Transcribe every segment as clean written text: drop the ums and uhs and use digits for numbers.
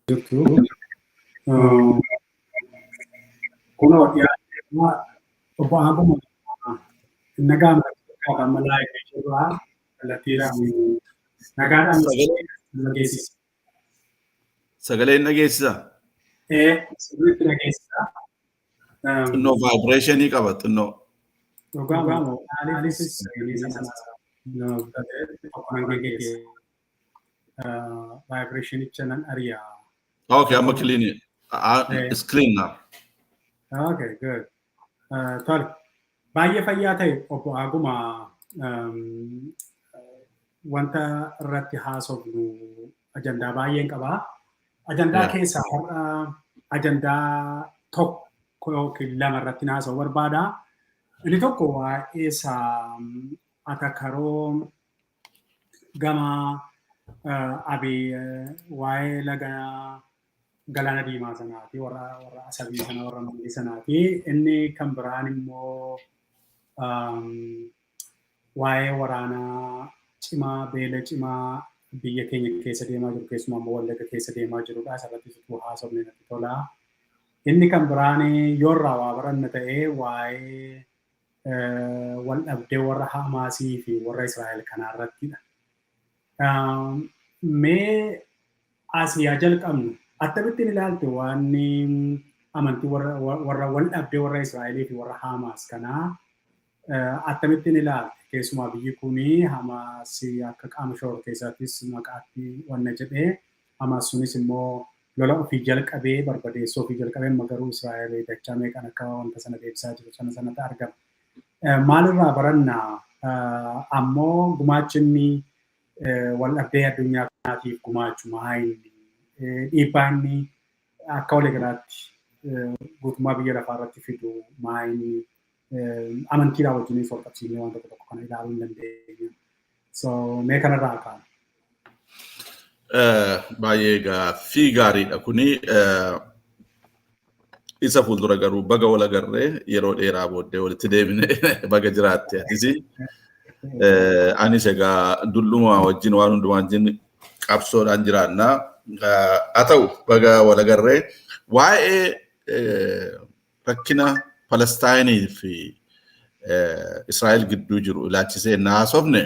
jirtu. Kunoo dhiyaatee obbo Aanguma nagaan bakka malaa irraa kallattiidhaan nagaadhaan nageessisa. Sagalee nageessisa. Sirriitti nageessisa. Xinnoo vaayibireeshinii qaba xinnoo. Dhugaa moo maaliifis vaayibireeshinicha nan ariyaa. Okay, I'm clean it. It's clean now. Okay, good. Tole. Baay'ee fayyaa ta'e obbo Aanguma wanta irratti haasofnu ajandaa baay'een qabaa. Ajandaa keessaa har'a ajandaa tokko yookiin lama irratti haasa'uu barbaada. Inni tokko waa'ee atakaroo gama waa'ee laga Galaana Diimaa sanaati warra Asabii sana warra Mandii sanaati. Inni kan biraan immoo waa'ee waraanaa cimaa beela cimaa biyya keenya keessa deemaa jiru keessumaa immoo Wallagga keessa deemaa jirudha. Asirratti situu haasofne natti tola. Inni kan biraan yoo irraa waa baranna ta'ee waa'ee wal dhabdee warra Hamaasii fi warra Israa'el kanaarrattidha. Mee Asiyaa jalqabnu akkamittiin ilaalte waan amantii warra wal dhabdee warra Israa'elii fi warra Hamaas kanaa akkamittiin ilaalte keessumaa biyyi kuni Hamaas akka qaama shoror keessaattis maqaatti wanna jedhee Hamaas sunis immoo lola ofii jalqabee barbadeessoo ofii jalqabee magaruu Israa'el dachaa meeqan akka wanta sana deebisaa jiru sanatti argama. Maalirraa barannaa ammoo gumaachinni wal dhabdee addunyaa kanaatiif gumaachu maayinni dhiibbaa inni akka waliigalaatti guutummaa biyya lafaa irratti fidu maayinni amantiidhaa wajjinis wal qabsiisnee waan tokko kana ilaaluu hin dandeenyu. So mee kanarraa kaa'u. Baay'ee gaaffii gaariidha kuni. Isa fuuldura garuu baga wal agarree yeroo dheeraa booddee walitti deebine baga jiraatte atisi. Anis egaa dulluma wajjin waan hundumaa wajjin qabsoodhaan jiraannaa. Haa ta'u baga wal agarree waa'ee rakkina Palestaayinii fi Israa'el gidduu jiru ilaachisee naasofne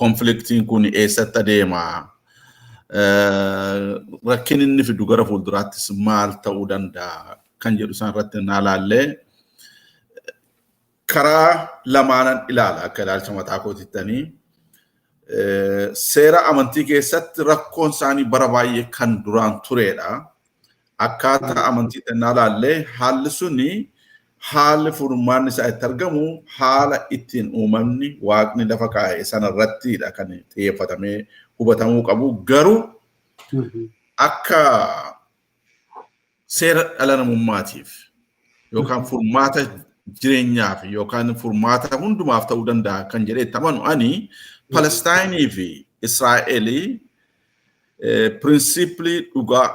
konfliktiin kun eessatti adeemaa? Rakkin inni fidu gara fuulduraattis maal ta'uu danda'a kan jedhu isaan irratti naalaallee karaa lamaanan ilaala akka ilaalcha mataa kootittanii. Seera amantii keessatti rakkoon isaanii bara baay'ee kan duraan turedha. Akkaataa amantii naalaallee haalli suni haalli furmaanni isaa itti argamu haala ittiin uumamni waaqni lafa kaa'e sanarrattidha kan xiyyeeffatamee hubatamuu qabu. Garuu akka seera dhala namummaatiif yookaan furmaata jireenyaaf yookaan furmaata hundumaaf ta'uu danda'a kan jedhee tamanu ani Palestaayinii fi Israa'elii principally dhugaa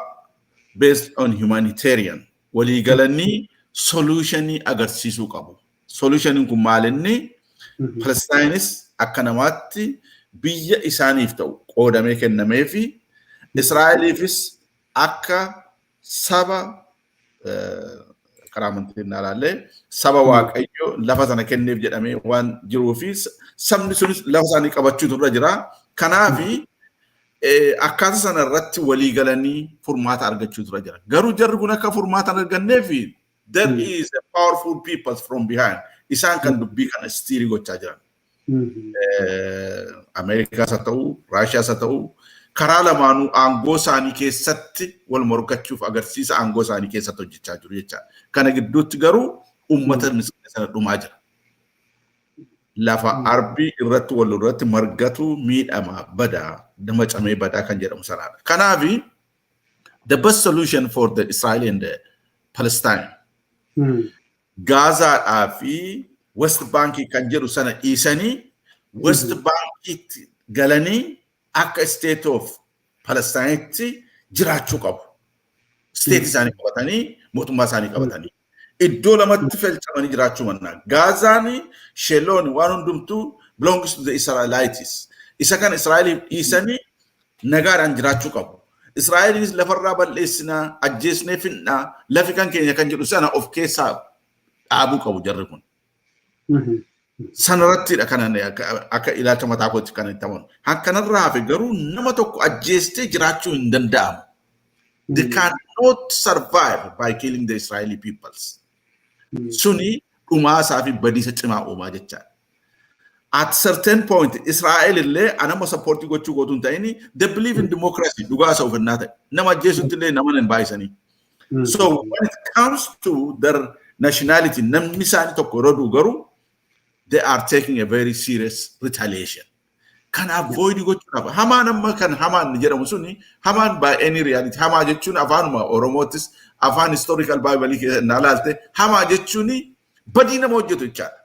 based on humanitarian walii galanii solutionii agarsiisuu qabu. Solutioniin kun maalinni Palestaayinis akka namaatti biyya isaaniif ta'u qoodamee kennamee fi Israa'eliifis akka saba karaa amantiin naalaallee saba waaqayyo lafa sana kenneef jedhamee waan jiruu fi sabni sunis lafa isaanii qabachuutu irra jira. Kanaafi akkaataa sana irratti walii galanii furmaata argachuutu irra jira. Garuu jarri kun akka furmaata arganneef there is a powerful people from behind. Isaan kan dubbii kana istiirii gochaa jiran. Ameerikaas haa ta'u, Raashiyaas haa ta'u, karaa lamaanuu aangoo isaanii keessatti wal morkachuuf agarsiisa aangoo isaanii keessatti hojjechaa jiru jechaadha. Kana gidduutti garuu uummata sana dhumaa jira. Lafa arbii irratti wal irratti margatu miidhama badaa nama camee badaa kan jedhamu sanaadha. Kanaafi the best solution for the Israel and the Palestine Gazaadhaa fi West Bank kan jedhu sana dhiisanii West Bankitti galanii akka state of Palestineetti jiraachuu qabu. State isaanii qabatanii mootummaa isaanii qabatanii iddoo lamatti filchamanii jiraachuu mannaa. Gazaani Sheloon waan hundumtuu belongs to the Israelites. Isa kan Israa'eliif dhiisanii nagaadhaan jiraachuu qabu. Israa'elis lafarraa balleessinaa ajjeesnee finnaa lafi kan keenya kan jedhu sana of keessaa dhaabuu qabu jarri kun. Sanarrattidha kanan akka ilaalcha mataa kootti kan itti amanu. Kanarraa hafe garuu nama tokko ajjeestee jiraachuu hin danda'amu. They cannot survive by killing the Israeli peoples. Suni dhumaasaa fi badiisa cimaa uumaa jechaadha. At certain point, Israel illee anama supportii gochuu gootu hin ta'ini, they believe in democracy. Dhugaa isa ufannaa ta'e. Nama ajjeesutti illee nama hin baay'isanii. So when it comes to their nationality, namni isaanii tokko yeroo du'u garuu, they are taking a very serious retaliation. Kan avoid gochuudhaaf. Hamaan amma kan hamaan jedhamu suni, hamaan by any reality. Hamaa jechuun afaanuma Oromootis, afaan historical Bible keessatti ilaalte, hamaa jechuun badii nama hojjetu jechaadha.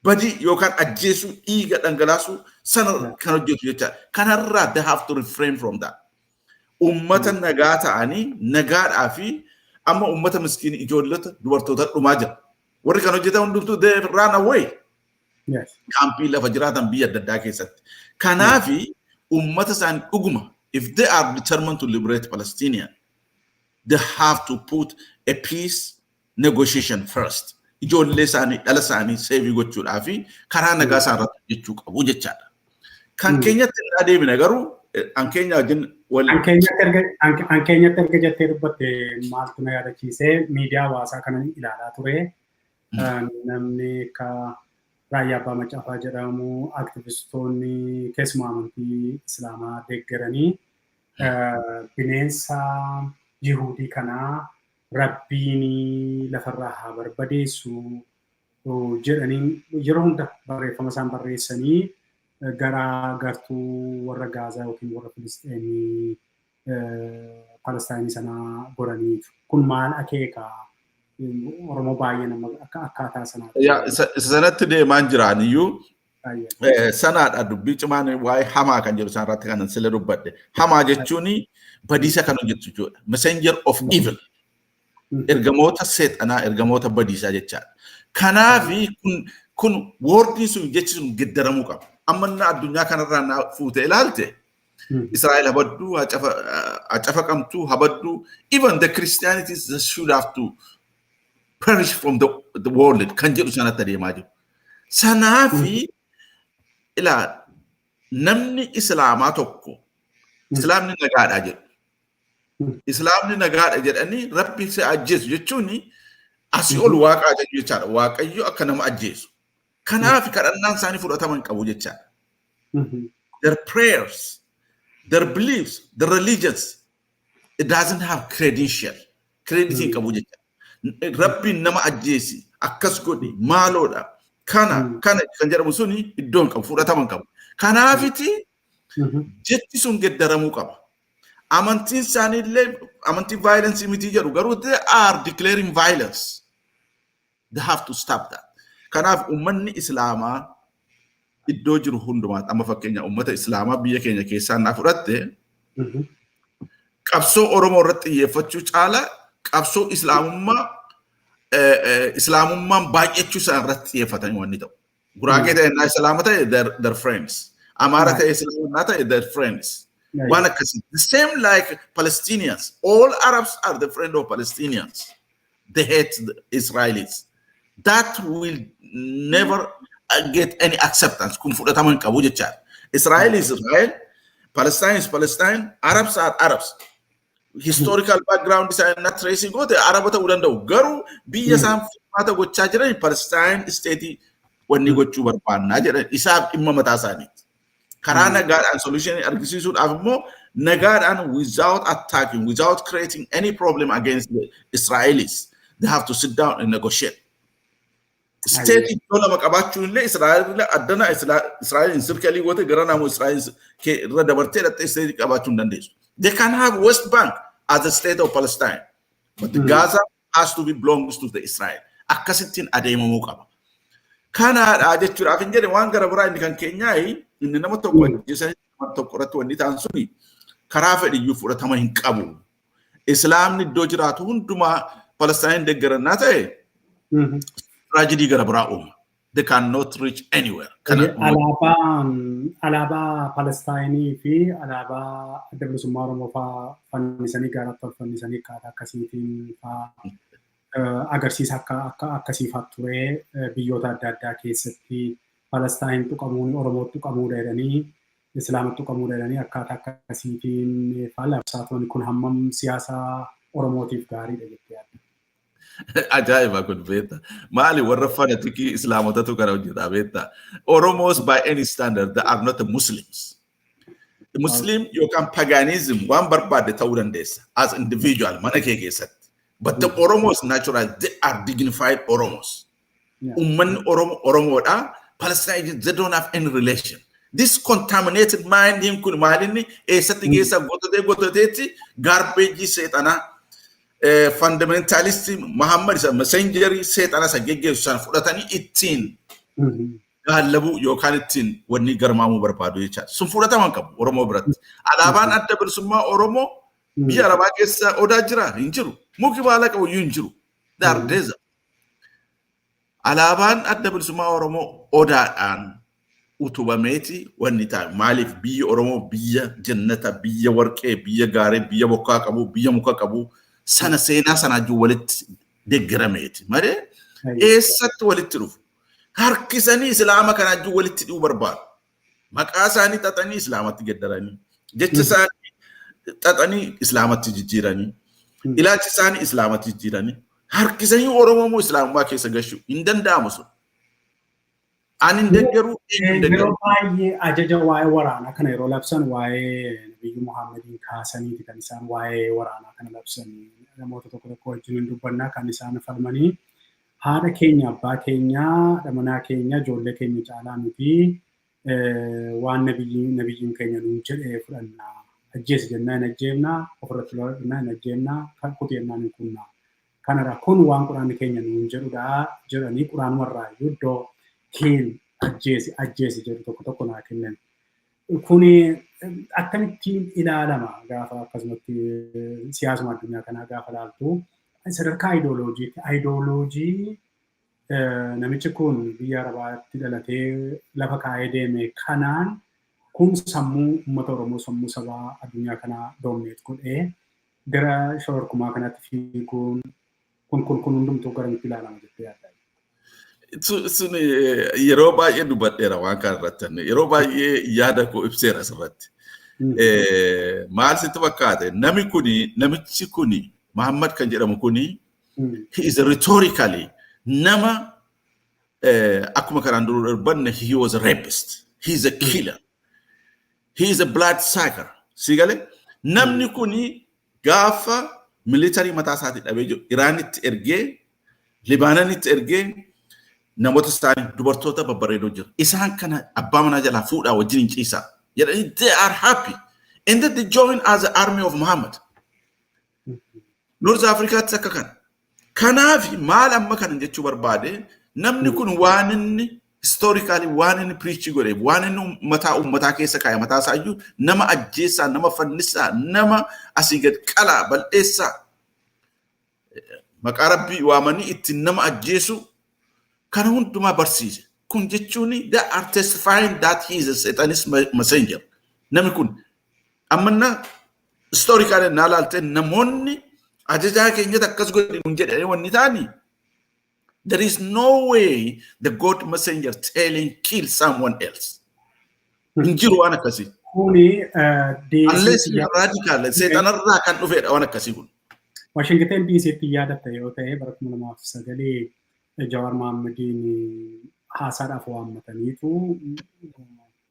Badii yookaan ajjeesuu dhiiga dhangalaasuu sana kan hojjetu jechaadha. Kanarraa they have to refrain from that. Ummata nagaa ta'anii nagaadhaa fi amma ummata miskiin ijoollota dubartoota dhumaa jira. Warri kan hojjetan hundumtuu they run away. Kaampii lafa jiraatan biyya adda addaa keessatti. Kanaafi ummata isaanii dhuguma if they are determined to liberate Palestinian, they have to put a peace negotiation first. Ijoollee isaanii dhala isaanii seevii gochuudhaa fi karaa nagaa isaan irratti hojjechuu qabu jechaadha. Kan keenyatti hin adeemine garuu an keenya wajjin an keenyatti erga jettee dubbatte maaltu na yaadachiisee miidiyaa hawaasaa kanan ilaalaa ture. Namni ka Raayyaa Abbaa Macaafaa jedhamu aktivistoonni keessumaa amantii Islaamaa deeggaranii bineensa Yihuudii kanaa Rabbiin lafarraa haa barbadeessu jedhanii yeroo hunda barreeffama isaan barreessanii gara gartuu warra Gaazaa yookiin warra Filisxeenii Palestaayinii sanaa godhaniitu. Kun maal akeekaa? Oromoo baay'ee nama akkaataa sanaatti. Sanatti deemaan jiraan iyyuu sanaadha dubbii cimaan waa'ee hamaa kan jedhu isaan irratti kanan sila dubbadhe. Hamaa jechuun badiisa kan hojjetu jechuudha. Messenger of evil. Ergamoota seexanaa, ergamoota badiisaa jechaadha. Kanaafi kun woordiin sun jechi sun geddaramuu qaba. Amma addunyaa kanarraa na fuute ilaalte. Israa'el habadduu, hacafa qabtuu, habadduu. Even the Christianities should have to perish from the world kan jedhu sanatti adeemaa jiru. Sanaafi ilaa namni Islaamaa tokko Islaamni nagaadhaa jedhu. Islaamni nagaadha jedhanii Rabbi isa ajjeesu jechuun asii ol Waaqa ajaju jechaadha. Waaqayyo akka nama ajjeesu. Kanaaf kadhannaan isaanii fudhataman qabu jechaadha. Their prayers, their beliefs, their religions, it doesn't have credential. Crediting qabu jechaadha. Rabbiin nama ajjeesi akkas godhi maaloodha kana kan jedhamu suni iddoon qabu fudhataman qabu. Kanaafiti jechi sun geddaramuu qaba. Amantiin isaanii illee amantii violence miti jedhu garuu they are declaring violence. They have to stop that. Kanaaf ummanni Islaamaa iddoo jiru hundumaatti amma fakkeenya ummata Islaamaa biyya keenya keessaa na fudhatte qabsoo Oromoo irratti xiyyeeffachuu caala qabsoo Islaamummaan baay'achuu isaa irratti xiyyeeffatan wanni ta'u. Guraagee ta'e na Islaama ta'e their friends. Amaara ta'e Islaamaa ta'e their friends. The same like Palestinians. All Arabs are the friend of Palestinians. They hate the Israelis. That will never get any acceptance. Israel is Israel. Palestine is Palestine. Arabs are Arabs. Historical background is not tracing. Go the Arab Uranda Garu be some matter with Chajra in Palestine state when you go to Barpan. Najar Isab Imamatasani. Karana God and solution should have more Nagadan without attacking, without creating any problem against the Israelis. They have to sit down and negotiate. State Israel in circle what the Granamo Israel they can have West Bank as the state of Palestine, but the Gaza has to be belongs to the Israel. Akasitin ademo mukaba. Kana ajetu afinjere wangara bura ni kan Kenya in the namato jisa namato ratu wanita ansuni. Karafe di yufu ratama hinkabu. Islam ni dojiratu hunduma Palestine de garanate. Tragedy gara bura they cannot reach anywhere. Alaabaa Palestaayinii fi alaabaa adda bilisummaa Oromoo fa'aa fannisanii gara tolfamanii akkaataa akkasiitiin fa'aa agarsiisa akkasii fa'aa ture biyyoota adda addaa keessatti Palestaayin tuqamuun Oromoo tuqamuu jedhanii Islaama tuqamuu jedhanii akkaataa akkasiitiin fa'aa labsaa turan kun hammam siyaasa Oromootiif gaariidha jettee yaadda. Ajaiba kun beekta. Maali warra fanatiki Islaamotatu kana hojjetaa beekta. Oromos by any standard they are not Muslims. The Muslim yookaan paganism waan barbaade ta'uu dandeessa as individual mana kee keessatti. But the Oromos natural they are dignified Oromos. Ummanni Oromoodha. Palestine they don't have any relation. This contaminated mind him kun maalinni eessatti geessa gototeetti garbage seexanaa fundamentalist Muhammad is a messenger set ana sagegge san fudatani ittin galabu yookaan ittin wanni garmaamu barbaadu jecha sun fudataman qabu Oromoo biratti alaabaan adda bilisummaa Oromoo biyya Arabaa keessa odaa jira hin jiru muki baala qabu hin jiru dardeza alaabaan adda bilisummaa Oromoo odaadhaan utubameeti wanni ta'a maaliif biyya Oromoo biyya jannata biyya warqee biyya gaaree biyya bokkaa qabu biyya muka qabu sana seenaa sana ju walitti deggarameeti mare eessatti walitti dhufu harkisanii islaama kana ju walitti dhuu barbaadu maqaa isaanii xaxanii islaamatti geddaranii jecha isaanii xaxanii islaamatti jijjiiranii ilaalchi isaanii islaamatti jijjiiranii harkisanii Oromoo moo islaamummaa keessa gashu hin danda'amu sun anin deggeru yeroo baay'ee ajaja waa'ee waraanaa kana yeroo labsan waa'ee Nabiyyu Muhammadin kaasanii kan isaan waa'ee waraanaa kana labsan namoota tokko wajjin dubbannaa kan isaan falmanii haadha keenya abbaa keenya dhamanaa keenya ijoollee keenya caalaa miti waan nabiyyiin keenya nuun jedhee fudhannaa ajjees jennaa hin ajjeemnaa ofirratti lolannaa hin ajjeemnaa kan kuteenyaa hin kunnaa kanarraa kun waan quraanni keenya nuun jedhudha jedhanii quraanumarraa iddoo kiil ajjeesi jedhu tokko naa kennan. Kuni akkamittiin ilaalama gaafa akkasumatti siyaasuma addunyaa kanaa gaafa ilaaltu sadarkaa ayidooloojiitti. Ayidooloojii namichi kun biyya Arabaatti dhalatee lafa kaa'ee deeme kanaan kun sammuu uummata Oromoo sammuu sabaa addunyaa kanaa doomneet godhee gara shororkumaa kanatti fiiguun kun hundumtuu garamitti ilaalama jettee yaadda. Sun yeroo baay'ee dubbadheera waan kana irratti yeroo baay'ee yaada koo ibseera asirratti. Maal sitti fakkaate namichi kuni Muhammad kan jedhamu kuni he is rhetorically nama akkuma kanaan dura dubbanne he was a rapist, he is a killer, he is a blood sucker. Sigale namni kuni gaafa military mataa isaatii dhabee jiru Iraanitti ergee Libaananitti ergee namoota isaanii dubartoota babbareedoo jiru. Isaan kana abbaa manaa jalaa fuudhaa wajjin ciisaa. They are happy. And that they join as the army of Muhammad. North Africa akka kana. Kanaaf maal amma kana jechuu barbaade namni kun waan inni historically waan inni preach godhe waan inni uummataa keessa kaa'e mataa isaayyuu nama ajjeessaa nama fannisaa nama asii gad qalaa bal'eessaa maqaa rabbii waamanii ittiin nama ajjeesu kana hundumaa barsiise. Kun jechuun they are testifying that he is a Satanist messenger. Nami kun amanna historically naalaalte namoonni ajajaa keenyatti akkas godhin jedhanii wanni taani. There is no way the God messenger telling kill someone else. Injiru waan akkasii. Kuni unless you are radical Satanarraa kan dhufeedha waan akkasii kun. Washington DC'tti yaadatta yoo ta'e bara 2009 Jawaar Mohammediin haasaadhaaf waammataniitu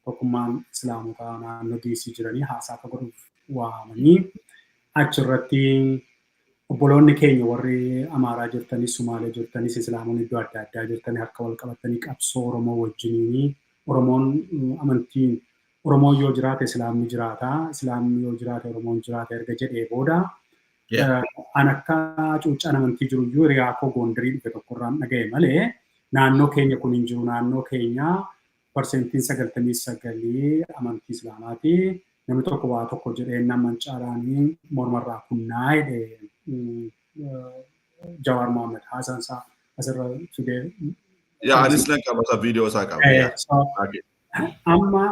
tokkummaan islaamotaa naannoo DC jiranii haasaa akka godhuuf waamanii achirratti obboloonni keenya warri Amaaraa jirtanis Sumaalee jirtanis islaamonni iddoo adda addaa jirtanii harka wal qabatanii qabsoo Oromoo wajjiniini Oromoon amantiin Oromoo yoo jiraate islaamni jiraata islaamni yoo jiraate Oromoon jiraata erga jedhee booda anakka cuuccaan amantii jiru iyyuu hiriyaa koo Gondarii dhufe tokkorraan dhaga'e malee naannoo keenya kun hin jiru naannoo keenya parsentiin 99 amantii islaamaati namni tokko waa tokko jedhee nama caalaanii mormarraa kunnaa jedhee Jawaar Mohammed haasaansaa asirra fidee yaa anis nan qaba isa viidiyoo isaa qaba. Amma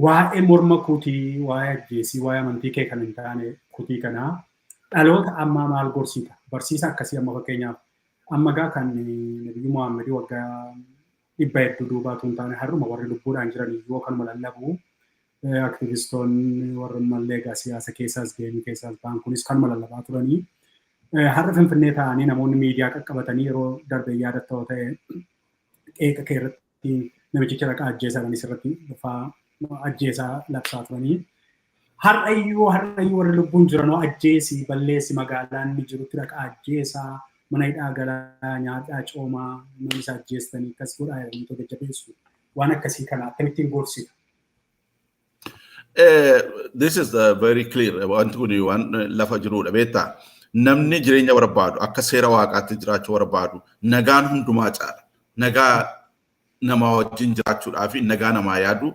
waa'ee morma kutii, waa'ee ajjeesii, waa'ee amantii kee kan hin taane kutii kanaa dhaloota ammaa maal gorsita? Barsiisa akkasii amma fakkeenyaaf amma gaa kan Nabiyyu Muhammad waggaa 100 duubaatu hin taane har'uma warri lubbuudhaan jiran iyyuu kanuma lallabu. Aktivistoonni warri mallee egaa siyaasa keessaas deemii keessaas ba'an kunis kanuma lallabaa turanii. Har'a Finfinnee ta'anii namoonni miidiyaa qaqqabatanii yeroo darbee yaadattoo ta'e qeeqa kee irratti namichicha dhaqaa ajjeesanis irratti dhufaa ajjeesaa labsaa turanii. Har'ayyuu warri lubbuun jiranoo ajjeesii balleessi magaalaa inni jirutti dhaqaa ajjeesaa mana hidhaa galaa nyaadhaa coomaa nama isa ajjeestanii akkas godhaa jedhanii tola jajjabeessu. Waan akkasii kana akkamittiin gorsita? This is very clear. Wanti kun waan lafa jirudha beektaa. Namni jireenya barbaadu akka seera waaqaatti jiraachuu barbaadu nagaan hundumaa caala. Nagaa nama wajjin jiraachuudhaa fi nagaa namaa yaadu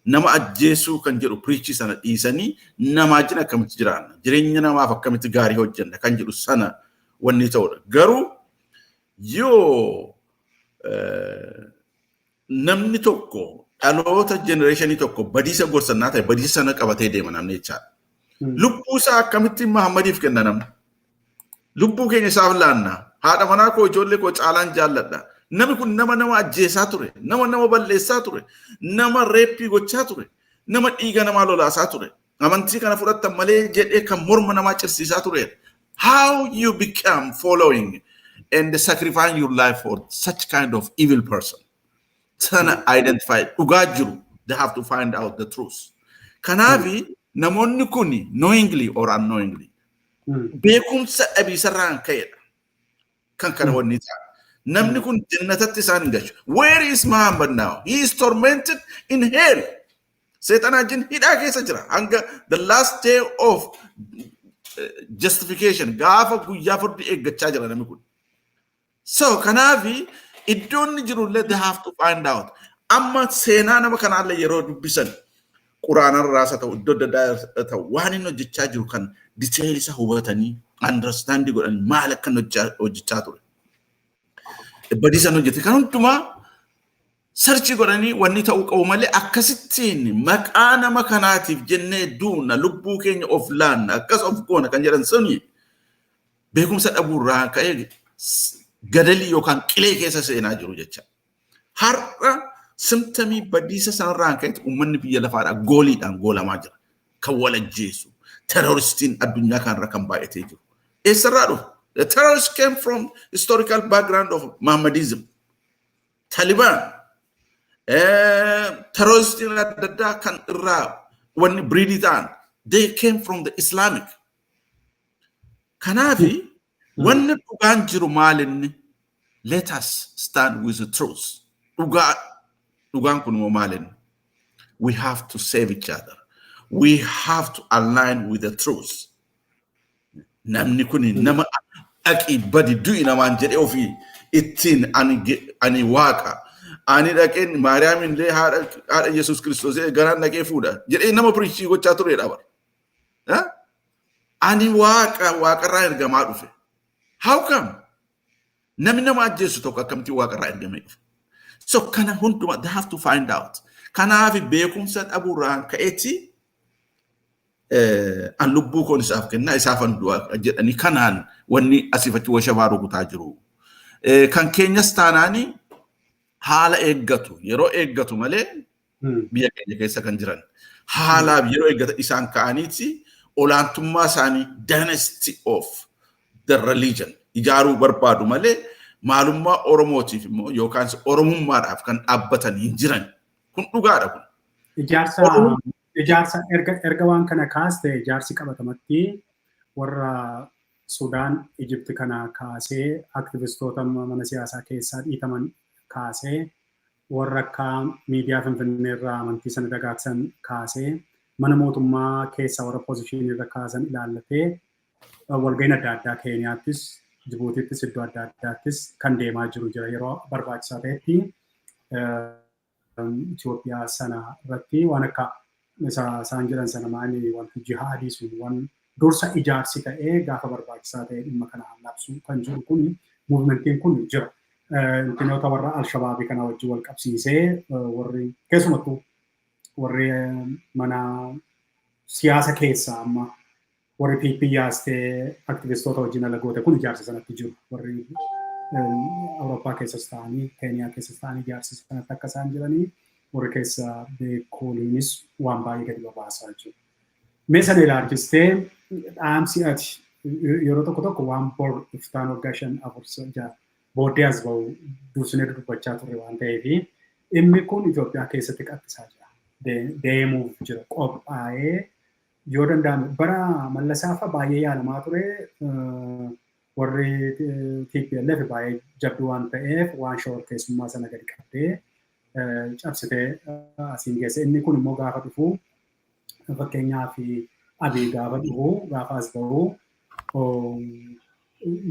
nama ajjeesuu kan jedhu piriichii sana dhiisanii nama wajjin akkamitti jiraanna. Jireenya namaaf akkamitti gaarii hojjenna kan jedhu sana wanni ta'udha. Garuu yoo namni tokko dhaloota jenereeshinii tokko badiisa gorsannaa ta'e badiisa sana qabatee deema namni jechaadha. Lubbuu isaa akkamitti Muhammadiif kenna namni? Lubbuu keenya isaaf laannaa. Haadha manaa koo ijoollee koo caalaan jaalladha. Namni kun nama ajjeesaa ture, nama balleessaa ture, nama reeppii gochaa ture, nama dhiiga namaa lolaasaa ture. Amantii kana fudhattan malee jedhee kan morma namaa cirsiisaa ture. How you become following and sacrificing your life for such kind of evil person? Sana identify dhugaa jiru. They have to find out the truth. Kanaafi namoonni kuni knowingly or unknowingly beekumsa dhabiisarraan ka'edha. Kan kana wanni ta'a. Namni kun jannatatti isaan hin galchu. Where is Muhammad now? He is tormented in hell. Seexanaa jin hidhaa keessa jira. Hanga the last day of justification gaafa guyyaa furdi eeggachaa jira namni kun. So kanaafi iddoon ni jirullee they have to find out. Amma seenaa nama kanaallee yeroo dubbisan quraanarraa isa ta'u iddoo adda ta'u waan inni hojjechaa jiru kan detail isa hubatanii understanding godhanii maal akka hojjechaa ture. Badiisa hojjete kan hundumaa sarchi godhanii wanni ta'uu qabu malee akkasittiin maqaa nama kanaatiif jennee duuna lubbuu keenya of laanna akkas of goona kan jedhan suni beekumsa dhabuurraa ka'ee gadalii yookaan qilee keessa seenaa jiru jecha. Har'a simtamii badiisa sanarraan ka'etti uummanni biyya lafaadhaa gooliidhaan goolamaa jira. Kan wal ajjeesu terroristiin addunyaa kanarra kan baay'atee jiru. Eessarraa dhufu? The terrorists came from historical background of Mohammedism. Taliban, terrorists in the kan when breeding they came from the Islamic. Kanafi, when the Tugan Jirumalin, let us stand with the truth. Tugan Kunumalin. We have to save each other. We have to align with the truth. Namni kuni nama aki badi du'i namaan jedhe ofii ittiin ani waaqa ani dhaqeen Maariyaamin illee haadha Yesuus Kiristoos garaan dhaqee fuudha jedhee nama piriichii gochaa turedha bara. Ani waaqarraa ergamaa dhufe. How come? Namni nama ajjeesu tokko akkamitti waaqarraa ergamee dhufe? So kana hunduma they have to find out. Kanaafi beekumsa dhabuurraan ka'eeti an lubbuu koon isaaf kennaa isaafan du'a jedhanii kanaan wanni asiifatti washabaa rukutaa jiru. Kan keenyas taanaanii haala eeggatu yeroo eeggatu malee biyya keenya keessa kan jiran haalaaf yeroo eeggata isaan ka'aniiti olaantummaa isaanii dynasty of the religion ijaaruu barbaadu malee maalummaa Oromootiif immoo yookaan Oromummaadhaaf kan dhaabbatan hin jiran. Kun dhugaadha kun. Ijaarsa erga waan kana kaaste ijaarsi qabatamatti warra Sudaan Ijipti kana kaasee aktivistoota mana siyaasaa keessaa dhiitaman kaasee warra akka miidiyaa Finfinnee irraa amantii sana dagaagsan kaasee mana mootummaa keessa warra poozishinii irra kaasan ilaallatee walga'iin adda addaa Keeniyaattis Jibuutiittis iddoo adda addaattis kan deemaa jiru jira yeroo barbaachisaa ta'etti Itoophiyaa sana irratti waan akka isaan jedhan sana maali wanti jihaadii sun waan dursa ijaarsi ta'ee gaafa barbaachisaa ta'e dhimma kana labsuu kan jiru kun muuvimentiin kun jira. intinoota warra Al-Shabaabii kana wajjin wal qabsiisee warri keessumattuu warri mana siyaasa keessaa amma warri piipiyyaastee aktivistoota wajjin alagoota kun ijaarsa sanatti jiru. Warri Awurooppaa keessas ta'anii Keeniyaa keessas ta'anii ijaarsa sanatti akka isaan jiranii warri keessa beekuunis waan baay'ee gadi babaasaa jiru. Mee sana ilaalchistee dhaamsi ati yeroo tokko tokko waan bor iftaan waggaa 5-4 booddee as ba'u dursine dubbachaa turre waan ta'eef dhimmi kun Itoophiyaa keessatti qabsiisaa jira. Deemuuf jira qophaa'ee yoo danda'ame bara Mallasaafaa baay'ee yaalamaa ture warri TPLF baay'ee jabduu waan ta'eef waan shawar keessummaa sana gadi qabdee cabsitee asiin geesse. Inni kun immoo gaafa dhufu fakkeenyaaf Abiy gaafa dhufu gaafa as ba'u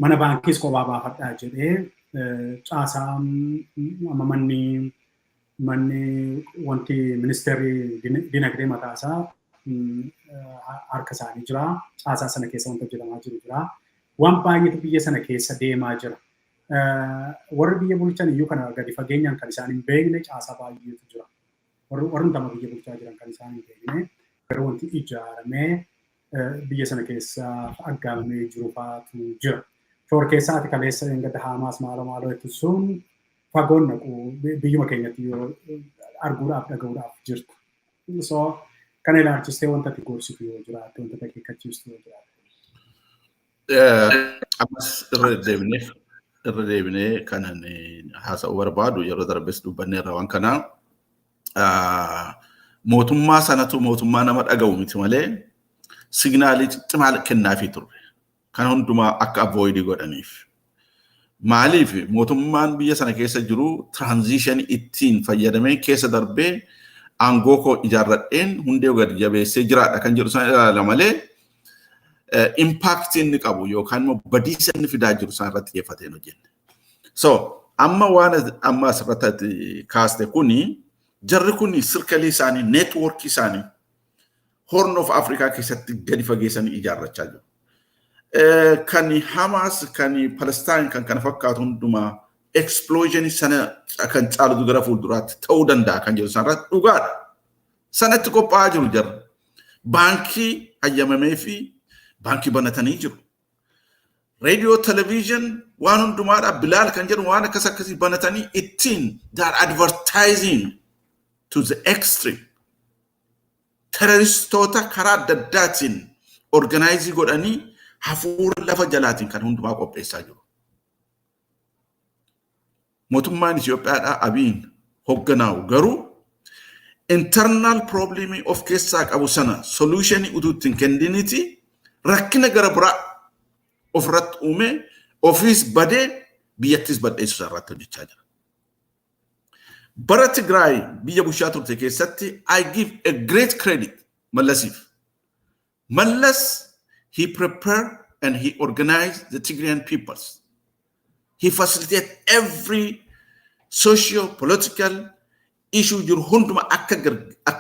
mana baankiis kophaa baafadhaa jedhee caasaa amma manni wanti ministeerri dinagdee mataasaa harka isaanii jira. Caasaa sana keessa wanta hojjetamaa jiru jira. Waan baay'eetu biyya sana keessa deemaa jira. Warri biyya bulchan iyyuu kana gadi fageenyaan kan isaan hin beekne caasaa baay'eetu jira. Warri tama biyya bulchaa jiran kan isaan hin beekne garuu wanti ijaaramee biyya sana keessa aggaamamee jiru faatu jira. Shoor keessaati kaleessa engada Hamaas maaloo itti sun fagoon naqu biyyuma keenyatti yoo arguudhaaf dhaga'uudhaaf jirtu. So kana ilaalchistee wanta ati gorsitu yoo jiraate wanta akeekkachiistu yoo jiraate. Ammas irra deebinee kanan haasa'uu barbaadu yeroo darbes dubbannee irra waan kanaa mootummaa sanatu mootummaa nama dhaga'u miti malee signaalii cimaa kennaafii turre. Kan hundumaa akka avoid godhaniif. Maaliif mootummaan biyya sana keessa jiru transition ittiin fayyadamee keessa darbee aangoo koo ijaarradheen hundee gadi jabeessee jiraadha kan jedhu sana ilaala malee impact inni qabu yookaan immoo badiisa inni fidaa jiru sana irratti xiyyeeffatee hin hojjenne. So amma waan amma asirratti kaaste kuni jarri kuni sirkalii isaanii network isaanii Horn of Africa keessatti gadi fageessanii ijaarrachaa jiru. Kan Hamas kan Palestine kan kana fakkaatu hundumaa explosion sana kan caalu gara fuulduraatti ta'uu danda'a kan jedhu sanarratti dhugaadha. Sanatti qophaa'aa jiru jarri. Baankii hayyamamee fi baankii banatanii jiru. Radio, television waan hundumaadha Bilaal kan jedhu waan akkasii banatanii ittiin they are advertising to the extreme. Terroristoota karaa adda addaatiin organize godhanii hafuura lafa jalaatiin kan hundumaa qopheessaa jiru. Mootummaan Itoophiyaadhaa Abiyin hogganaa'u garuu internal problem of keessaa qabu sana solution utuutti hin kenniniiti rakkina gara biraa ofirratti uume ofiis badee biyyattis badheessu irratti hojjechaa jira. Bara Tigraay biyya bushaa turte keessatti I give a great credit Mallasiif. Mallas he prepared and he organized the Tigrayan peoples. He facilitated every socio-political issue jiru hunduma akka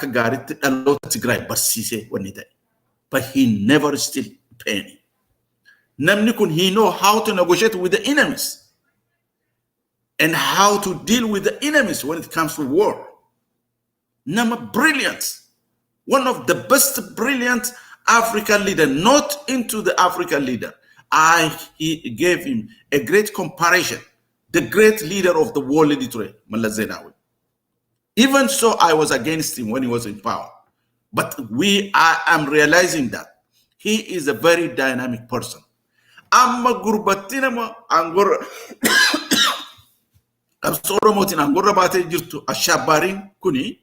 gaariitti dhaloota Tigraay barsiisee wanni ta'e. But he never still penny. Namni kun he know how to negotiate with the enemies and how to deal with the enemies when it comes to war. Nama brilliant. One of the best brilliant African leader, not into the African leader. He gave him a great comparison. The great leader of the world literally, Mallas Zenawi. Even so, I was against him when he was in power. But I am realizing that he is a very dynamic person. Amma gurbattina ma angor absoro motin angor baate jirtu ashabarin kuni.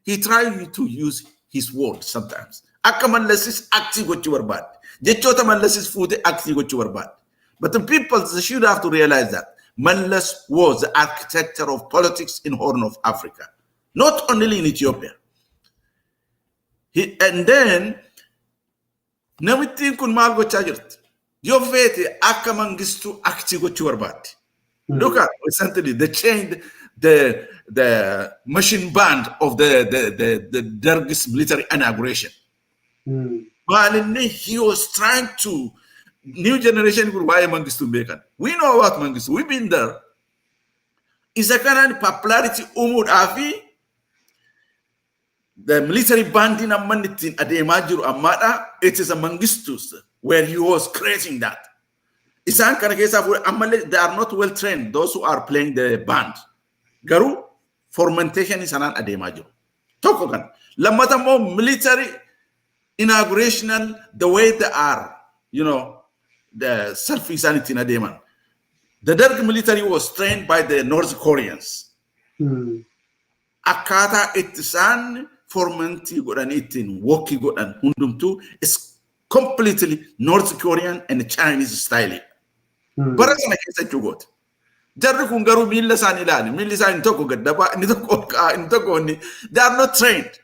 He tried to use his words sometimes. Akka Mallasis active gochuu barbaade. Jechoota Mallasis fuute active gochuu barbaade. But the people should have to realize that Mallas was the architecture of politics in Horn of Africa, not only in Ethiopia. And then, namittiin kun maal gochaa jirti? Yoo feete akka Mangistu active gochuu barbaade. Look at recently the change, the machine band of the Derg's military inauguration. He was trying to new generation group why Mangistu Bekan. We know about Mangistu. We've been there. Isa kanaan popularity uumuudhaa fi the military banding amman ittiin adeemaa jiru ammaadha. It is a Mengistu's where he was creating that. Isaan kana keessaa fuudhee ammallee they are not well trained those who are playing the band. Garuu formation isaanaan adeemaa jiru. Tokko kan lammata immoo military inaugurational the way they are, you know, the self-isaan ittiin adeeman. The Derg military was trained by the North Koreans. Akkaataa itti isaan formantii godhanii ittiin walkii godhan hundumtuu is completely North Korean and Chinese style. Bara sana keessa jugooti. Jarri kun garuu miilla isaan ilaali. Miilli isaan inni tokko gaddabaa, inni tokko olka'aa, inni tokko inni. They are not trained.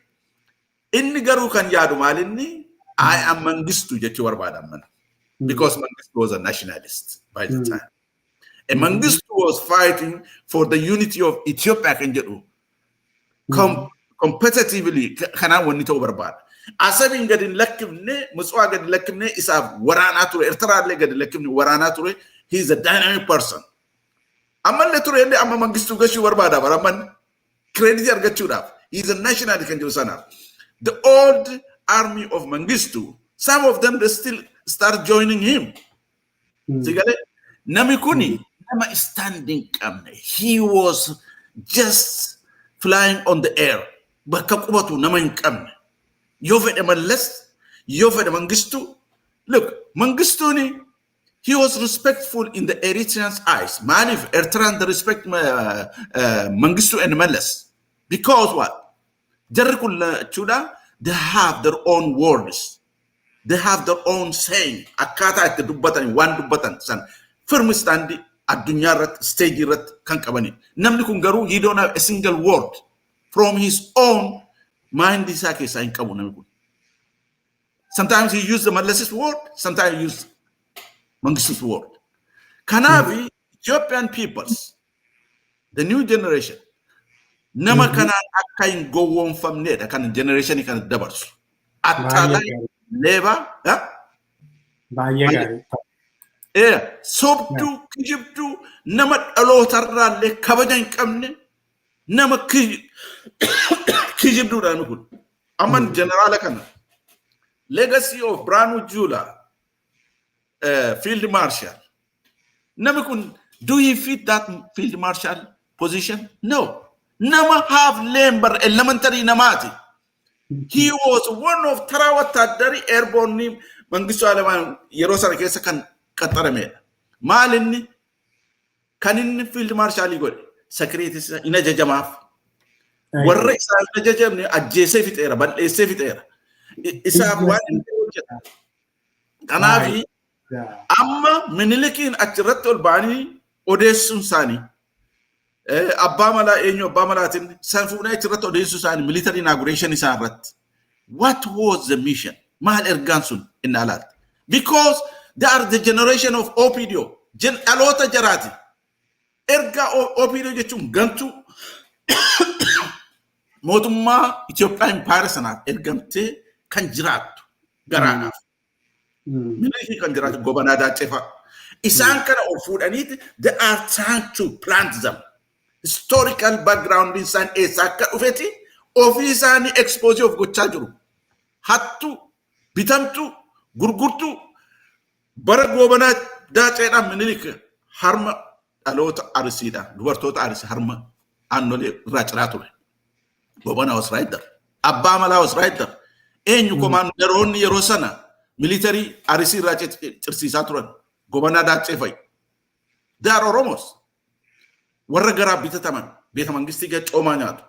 Inni garuu kan yaadu maalinni I am Mengistu jechuu barbaadan mana. Because Mengistu was a nationalist by the time. And Mengistu was fighting for the unity of Ethiopia kan jedhu. Competitively kanaan wanni ta'uu barbaada. Asabiin gadi lakkifne, Mutswaa gadi lakkifne isaaf waraanaa ture, Eertiraallee gadi lakkifne waraanaa ture. He is a dynamic person. Ammallee ture illee amma Mengistu gashuu barbaada baramman credit argachuudhaaf. He is a nationalist kan jiru sanaaf. The old army of Mengistu, some of them they still start joining him. Sigale nami kuni nama standing qabne. He was just flying on the air. Bakka qubatu nama hin qabne. Yoo fedhe Mallas, yoo fedhe Mengistu. Look, Mengistuni, he was respectful in the Eritreans' eyes. Maaliif Eritrean they respect Mengistu and Mallas. Because what? Jarri kun chuda, they have their own words. They have their own saying. Akkaataa itti dubbatan, waan dubbatan san. Firm standi addunyaa irratti, stage irratti kan qabani. Namni kun garuu he don't have a single word from his own mind isaa keessaa hin qabu namni kun. Sometimes he used the Mallas's word, sometimes he used Mengistu's word. Kanaaf Ethiopian peoples, the new generation, nama kanaan akka hin gowwoomfamnedha kan generation kana dabarsu. Attaalaa leeba, baay'ee gaarii. Sobduu, kijibduu, nama dhalootarraallee kabaja hin qabne, nama kijibduudhaan kun. Amman generaala kana. Legacy of Branu Jula, Field Marshal. Nama kun, do he fit that Field Marshal position? No. Nama have lembar elementary namati. He was one of Tarawata Dari airborne Mengistu Alaman Yerosana Kesa kan Katarameda. Malinni kanin Field Marshal God, Secretary in a Jajamaf. Warra isa jajamne ajjeesee fixeera bal'eessee fixeera isaaf waan hin hojjetan kanaafi amma minilikiin achirratti ol ba'anii odeessuun isaanii abbaa malaa eenyu abbaa malaatiin san fuudhanii achirratti odeessuun isaanii military inauguration isaa irratti what was the mission maal ergaan sun inni alaatti because they are the generation of OPDO dhaloota jaraati ergaa OPDO jechuun gantuu mootummaa Itoophiyaa empire sanaaf ergamtee kan jiraattu garaadhaaf. Military kan jiraattu gobanaa daacefa. Isaan kana ol fuudhaniiti they are trying to plant them. Historical background isaan eessaa akka dhufeeti ofii isaanii expose of gochaa jiru. Hattu, bitamtu, gurgurtu bara gobanaa daaceedhaan Minilik harma dhaloota Arsiidhaan dubartoota Arsii harma aannolee irraa ciraa ture. Gobana was right there. Abba Mala was right there. Eenyu commanderoonni yeroo sana military Arsii irraa cirsiisaa turan. Gobana daacee fa'i. They are Oromos. Warra garaa bitataman. Beeta mangistii gacoomaa nyaatu.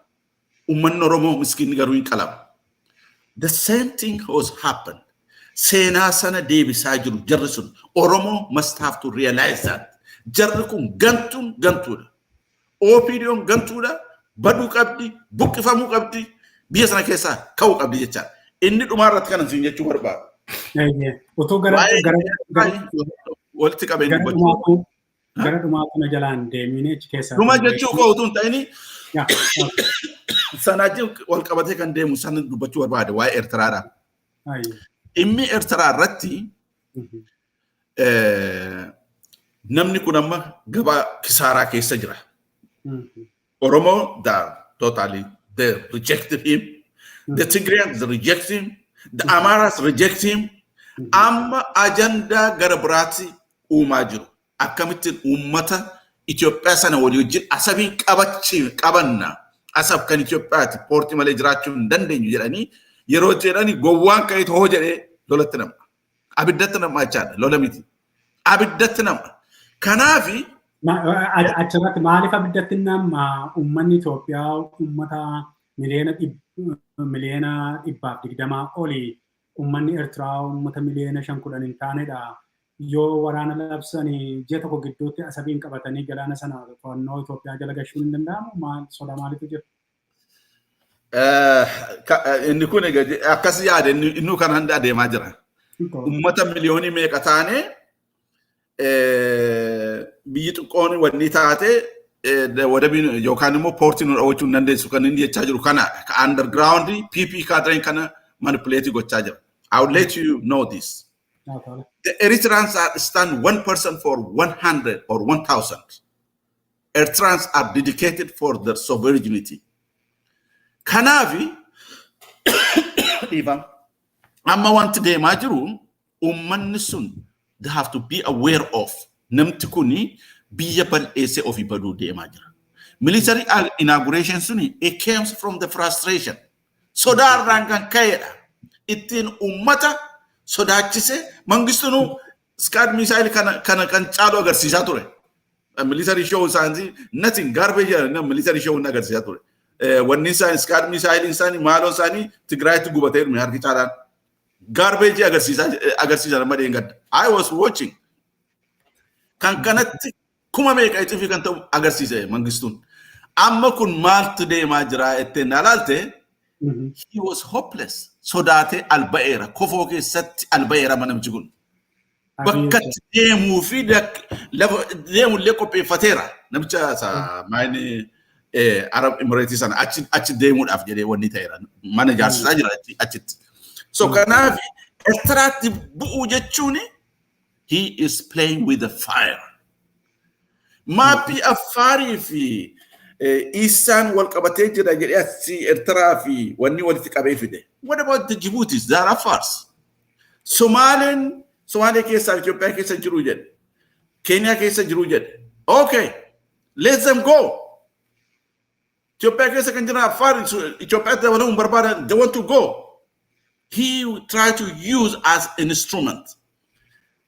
Uummanni Oromoo miskiinni garuu hin qalamu. The same thing was happened. Seenaa sana deebisaa jiru jarri sun. Oromo must have to realize that. Jarri kun gantuudha. OPDO'n gantuudha. Baduu qabdi, buqqifamuu qabdi, biyya sana keessaa ka'uu qabdi jecha. Inni dhumaarratti kana siin jechuu barbaada. Otoo walitti qabeenya dubbachuu. Gara dhumaatu na jalaan deemine achi keessaa. Dhuma jechuu koo utuu hin ta'ini sanaatiin wal qabatee kan deemu sana dubbachuu barbaada waa'ee Eertiraadha. Dhimmi Eertiraa irratti namni kun amma gabaa kisaaraa keessa jira. Oromo, they rejected him. The Tigrayans reject him. The Amaras reject him. Amma agenda garabrati umajiru. Akamitin ummata Ethiopia sana waliojin asabin qabanna. Asab kan Ethiopiaati porti malee jiraachuu hin dandeenyu jedhanii yeroo jedhanii gowwaan ka'eetu hoo jedhee lolatti nama. Abiddatti nama jechaadha lola miti. Abiddatti nama. Kanaafi achirratti maaliif abiddatti nama uummanni Itoophiyaa uummata miliyoona 120 olii uummanni Eertiraa uummata miliyoona 50 hin taanedha. Yoo waraana labsanii ji'a tokko gidduutti asabiin qabatanii galaana sana to'annoo Itoophiyaa jala gashuun hin danda'amu maal soda maalitu jira? Inni kun akkas yaade inni kan hunda adeemaa jira. Uummata miliyoonii meeqa taane biyyi xiqqoon wanni taate wadabiin yookaan immoo poortiin dhawwachuu hin dandeessu kan inni jechaa jiru kana underground PP kaadreen kana manipulate gochaa jira. I will let you know this. The Eritreans stand 1% for 100 or 1,000. Eritreans are dedicated for their sovereignty. Kanavi, even amma want to deema jiru ummanni sun they have to be aware of namti kuni biyya bal'eesse ofi baduu deemaa jira. Military inauguration suni it came from the frustration. Sodaarraan kan ka'edha. Ittiin ummata sodaachise mangistunu Scud missile kan caalu agarsiisaa ture. Military show isaanii nothing garbage no military show agarsiisaa ture. Wanni isaanii Scud missile isaanii maaloo isaanii Tigraayitti gubatee dhume harki caalaan garbage agarsiisaa malee gadda. I was watching. Kan kanatti kuma meeqa itti fi kan ta'u agarsiise mangistuun. Amma kun maaltu deemaa jira ettee nalaalte he was hopeless. Sodaate alba'eera kofoo keessatti alba'eera manamchi kun. Bakka deemuu fi deemullee qopheeffateera namicha maayini Arab Emirates sana achi deemuudhaaf jedhee wanni ta'eera mana jaarsisaa jira achitti. So kanaaf Eertiraatti bu'uu jechuun he is playing with the fire. Maappii Affaarii fi Isaan wal qabatee jira jedhee asii Eertiraa fi wanni walitti qabee fide. What about the Djibuutis? They are Afars. Somalia keessa Ethiopia keessa jiru jedhe. Kenya keessa jiru jedhe. Okay, let them go. Ethiopia keessa kan jira Afar Ethiopia dabaluu barbaada they want to go. He tried to use as an instrument.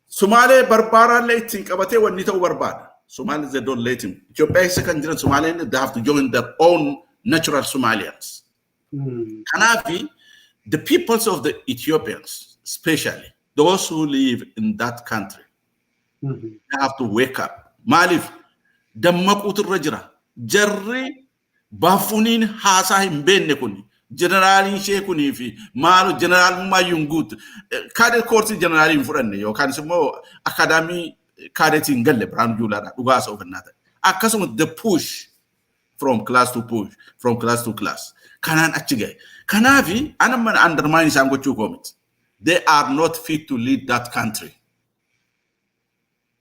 Somalia barbaaraallee ittiin qabatee wanni ta'uu barbaada. Somalis, they don't let him. Ethiopia second generation Somalians, they have to join their own natural Somalians. Kanafi, the peoples of the Ethiopians, especially those who live in that country, they have to wake up. Malif, Dammakutu Rajra, Jerry Bafunin Hasa Himbene Kuni, General Shekuni fi, Malu General Mayungut, Cadet Course General in Furani, or Kansimo Academy. Kadetin galle brand julara ugas overnight. Akasum the push from class to class. Kanan achige. Kanavi anaman undermine sango chu commit. They are not fit to lead that country.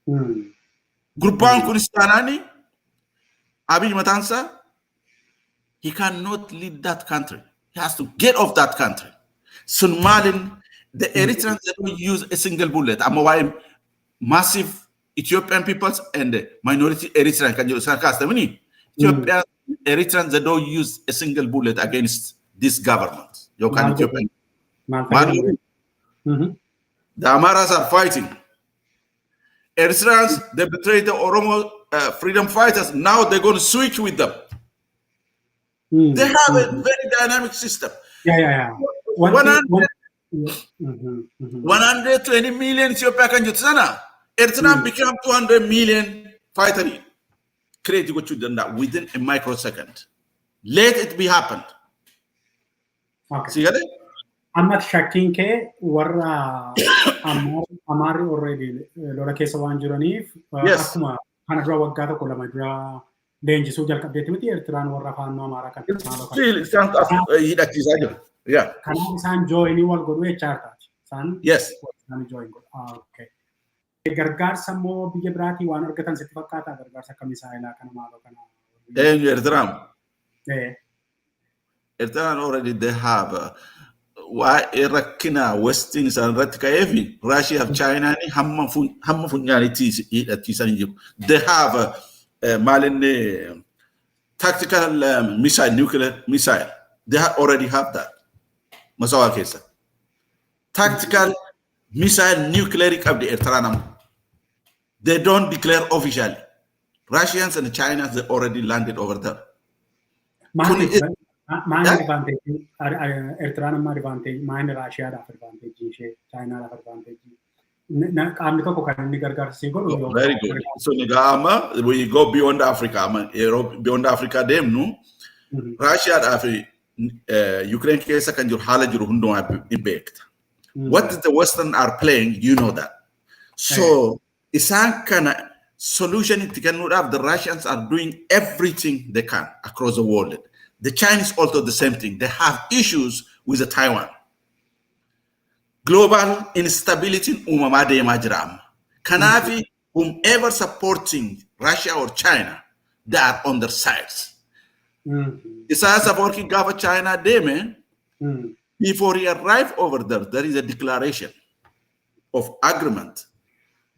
Grupan Kuristanani Abiy Matansa he cannot lead that country. He has to get off that country. Somalin the Eritreans don't use a single bullet. I'm massive Ethiopian peoples and the minority Eritrean can you sarcasm Ethiopian Eritreans they don't use a single bullet against this government. You can Ethiopian. The Amaras are fighting. Eritreans they betrayed the Oromo freedom fighters. Now they're going to switch with them. They have a very dynamic system. 120 million Ethiopia can you Eritrea became 200 million fighter. Create what you done that within a microsecond. Let it be happened. Okay. See that? I'm not shocking ke warra amari already lora kesa wan jiraniif akkuma kana dura waggaa tokko lama dura leenjisuu jalqabdeetti miti Eritrean warra faannoo amaaraa kan hidhachiisaa jiru. Yeah. Kanaaf isaan joinii wal godhu jechaartaati. Isaan yes. Isaan join godhu. Okay. Gargaarsa immoo biyya biraatii waan argatan sitti fakkaata gargaarsa akka misaayilaa kana maaloo kana And Erdogan Eh, already they have why Irakina Western is and Ratikaevi, Russia of China, Hamma Funyanitis, they have Malin tactical missile, nuclear missile. They already have that. Masawa Kesa. Tactical missile nuclear of the Ertranam. They don't declare officially. Russians and China they already landed over there. Mine advantage, Ertraan amma advantage, mine Russia advantage, China advantage. Qaamni tokko kan inni gargaarsi godhu Very good. So Nigama, we go beyond Africa, beyond Africa demnu. Russia afi Ukraine keessa kan jiru haala jiru hundumaa impact. What the Western are playing, you know that. So isaan kana solution itti kennuudhaaf the Russians are doing everything they can across the world. The Chinese also the same thing. They have issues with the Taiwan. Global instability in Umamade Majram. Kanavi, whomever supporting Russia or China, they are on their sides. Isa supporting Gava China Deme, before he arrived over there is a declaration of agreement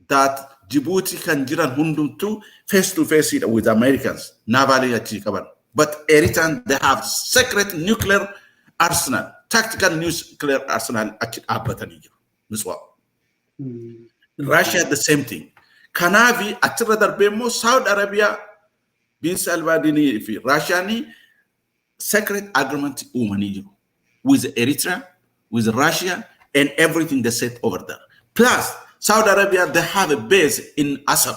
that Djibouti can jiran hundum to face with Americans. Navali Achikaban. But Eritrea, they have secret nuclear arsenal, tactical nuclear arsenal at Abatani. Russia, the same thing. Kanavi, Atradar Bemo, Saudi Arabia, Bin Salvadini, Russia, secret agreement with Eritrea, with Russia, and everything they set over there. Plus, Saudi Arabia, they have a base in Assab.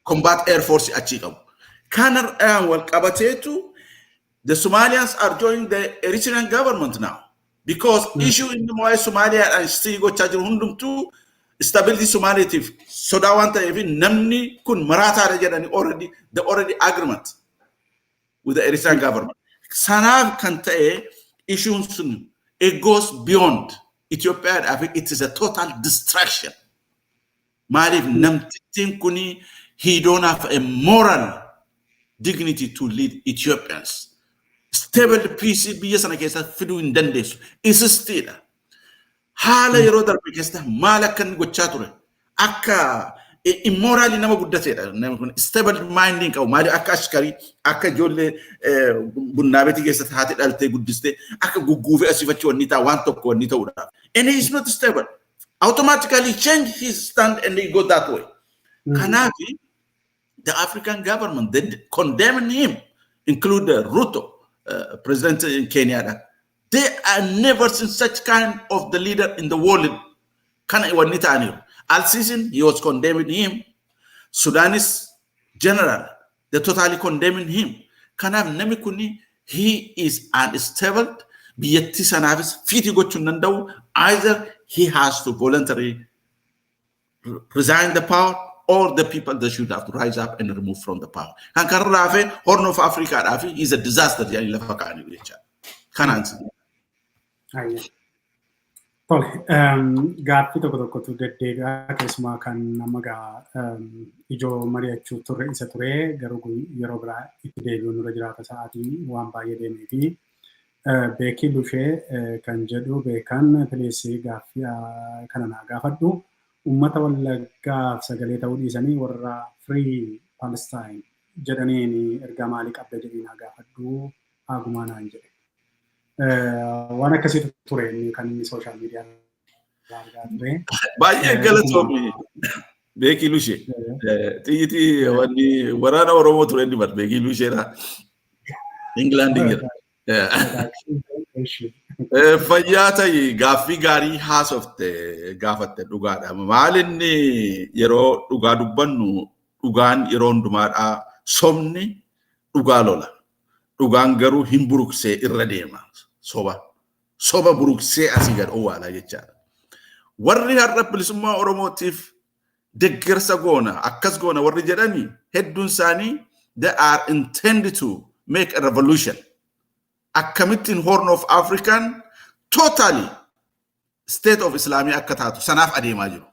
Combat Air Force at Chicago. Kanar well Kabatetu, the Somalians are joining the Eritrean government now. Because issue in the Somalia and still go charging hundum to stability Somalia. So that one even Namni kun Marata already the agreement with the Eritrean government. Sanav Kante issue soon. It goes beyond Ethiopia. I think it is a total distraction. Malif Namtin Kuni. He don't have a moral dignity to lead Ethiopians. Stable PCBS and against Fidu in Dendes is still. Hala Yeroda Pekesta, Malakan Guchature, Aka immoral in Namagudatera, stable minding of Mari Akashkari, Aka Jole Bunabeti gets at Hatit Alte Gudiste, Aka Guguve as if you Nita Wantoko Nita Uda. And he is not stable. Automatically change his stand and they go that way. Kanavi, the African government, they condemn him, include Ruto, president in Kenya. They are never seen such kind of the leader in the world. Al-Sisi, he was condemning him. Sudanese general, they totally condemning him. Kanav Nemikuni, he is unstable. Either he has to voluntarily resign the power, or the people that should have to rise up and remove from the power. And Horn of Africa is a disaster. Gaaffii tokkotu deddeebi'aa keessumaa kan nama ijoo mari'achuu turre isa ture garuu yeroo biraa itti deebi'uu nurra jiraata sa'aatii waan baay'ee deemee fi beekii lushee kan jedhu beekan pileesii gaaffii kana naa gaafadhu. Ummata Wallaggaaf sagalee ta'uu dhiisanii warra Free Palestine jedhaniin ergaa maalii qabda jedhanii naa gaafadhu hagumaa naan jedhe. Waan akkasiitu ture kan inni social media argaa ture. Baay'ee galatoomii beekii lushee xiyyitii wanni waraana Oromoo ture inni bar beekii lusheedha. England jira. Fayyaa ta'e gaaffii gaarii haasofte gaafatte dhugaadha. Maalinni yeroo dhugaa dubbannu dhugaan yeroo hundumaadha. Sobni dhugaa lola. Dhugaan garuu hin buruksee irra deema. Soba buruksee asii gad owwaala jechaadha. Warri har'a bilisummaa Oromootiif deeggarsa goona akkas goona warri jedhanii hedduun isaanii they are intended to make a revolution. Akkamittiin Horn of African totally state of Islamia akka taatu sanaaf adeemaa jiru.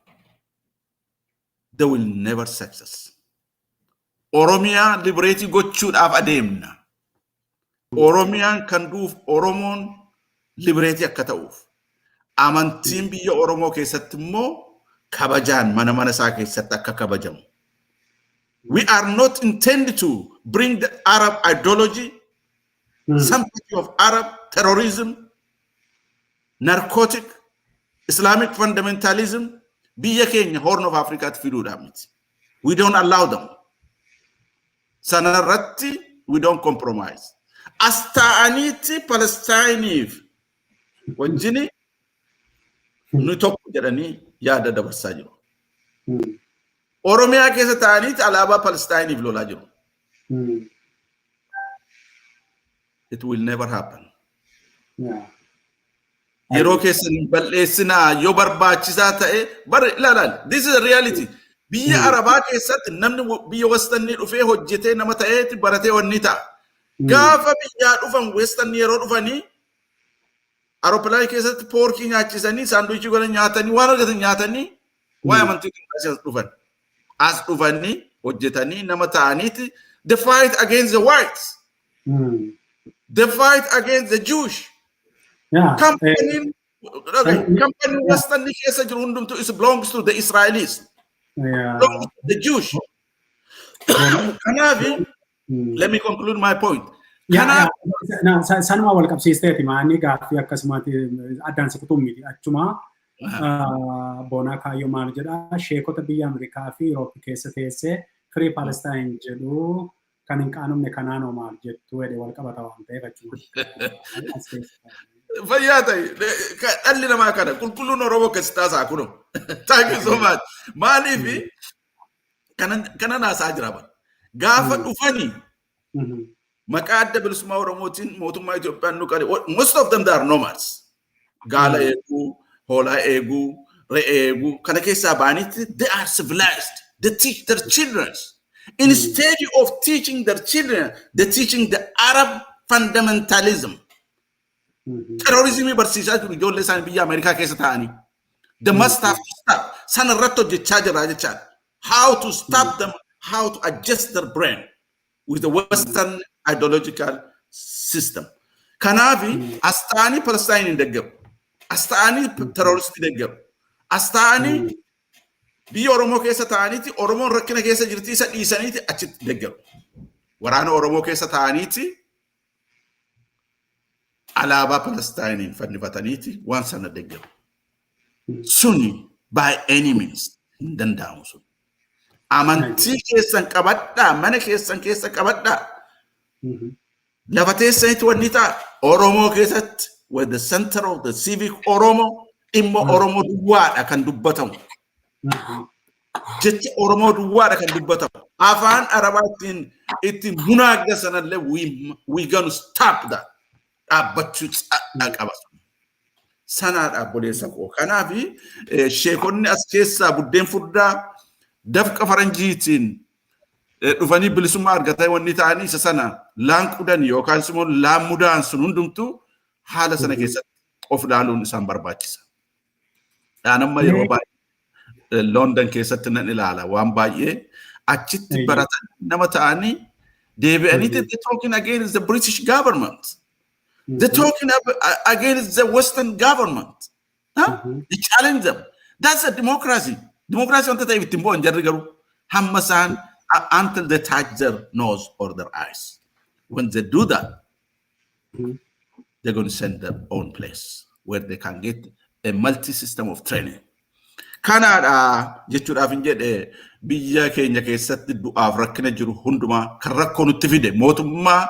They will never success. Oromiyaa libereetii gochuudhaaf adeemna. Oromiyaan kan duuf Oromoon libereetii akka ta'uuf. Amantiin biyya Oromoo keessatti immoo kabajaan mana isaa keessatti akka kabajamu. We are not intended to bring the Arab ideology, sympathy of Arab terrorism, narcotic, Islamic fundamentalism, biyya keenya Horn of Africa to fiduudhaaf miti. We don't allow them. Sanarratti we don't compromise. Asta'aniiti Palestiniif wajjini nu tokko jedhanii yaada dabarsaa jiru. Oromiyaa keessa ta'aniiti alaabaa Palestiniif lolaa jiru. It will never happen. Yeroo keessan balleessinaa yoo barbaachisaa ta'e ilaalaal. This is a reality. Biyya Arabaa keessatti namni biyya Westernii dhufee hojjetee nama ta'eeti baratee wanni ta'a. Gaafa biyyaa dhufan Western yeroo dhufanii Aeroplaan keessatti poorkii nyaachisanii saanduuchii godhan nyaatanii waan argatan nyaatanii waa amantii as dhufan. As dhufanii hojjetanii nama ta'aniiti the fight against the whites. The fight against the Jewish. Company Western keessa jiru hundumtu is belongs to the Israelis. Belongs to the Jewish. Kanaaf let me conclude my point. Sanuma wal qabsiisteeti maanni gaaffii akkasumaatti addaan si kutummi achuma Boonaa Kaayyoo maal jedha sheekota biyya Ameerikaa fi Yurooppii keessa teessee Free Palestine jedhu kan hin qaanumne kanaanoo maal jettu jedhe wal qabata waan ta'eef achuma. Fayyaa ta'e dhalli namaa kana qulqulluun Oromoo keessatti taasaa kunoo. Thank you so much. Maaliif kana naasaa jira bara. Gaafa dhufanii maqaa adda bilisummaa Oromootiin mootummaa Itoophiyaan nu qale most of them they are nomads. Gaala eeguu, hoolaa eeguu, re'ee eeguu kana keessaa baanitti they are civilized. They teach their children. Instead of teaching their children, they teaching the Arab fundamentalism. Terrorism barsiisaa jiru ijoollee isaanii biyya Ameerikaa keessa ta'anii. They must have to stop. Sana irratti hojjechaa jira jechaadha. How to stop them, how to adjust their brain with the Western ideological system. Kanavi astani Palestine in the gap. Astani terrorist in the gap. Astani biyya Oromoo keessa ta'aniiti Oromoon rakkina keessa jirti isa dhiisaniiti achitti deeggaru. Waraana Oromoo keessa ta'aniiti alaabaa Palestiniin fannifataniiti waan sana deeggaru. Suni by any means hin danda'amu sun. Amantii keessan qabadhaa mana keessan keessa qabadhaa. Lafa teessanitti wanni ta'a Oromoo keessatti with the center of the civic Oromo immo Oromoo duwwaadha kan dubbatamu. Jecha Oromoo duwwaadha kan dubbatamu. Afaan Arabaatiin itti munaagda sanallee we gonna stop that. Dhaabbachuu qaba. Sanaadha boleessa koo. Kanaaf sheekonni as keessaa buddeen furdaa dafqa faranjiitiin dhufanii bilisummaa argatanii wanni ta'anii isa sana laanquudhaan yookaan immoo laamudaan sun hundumtuu haala sana keessatti of ilaaluun isaan barbaachisa. Dhaanamma yeroo baay'ee London keessatti nan ilaala waan baay'ee achitti baratan nama ta'anii deebi'anii they're talking against the British government. They're talking against the Western government. They challenge them. That's a democracy. Democracy on the time it's important. Hammasan until they touch their nose or their eyes. When they do that, they're going to send their own place where they can get a multi-system of training. Canada, jechuudhaaf hin jedhe biyya keenya keessatti du'aaf rakkina jiru hundumaa kan rakkoo nutti fide mootummaa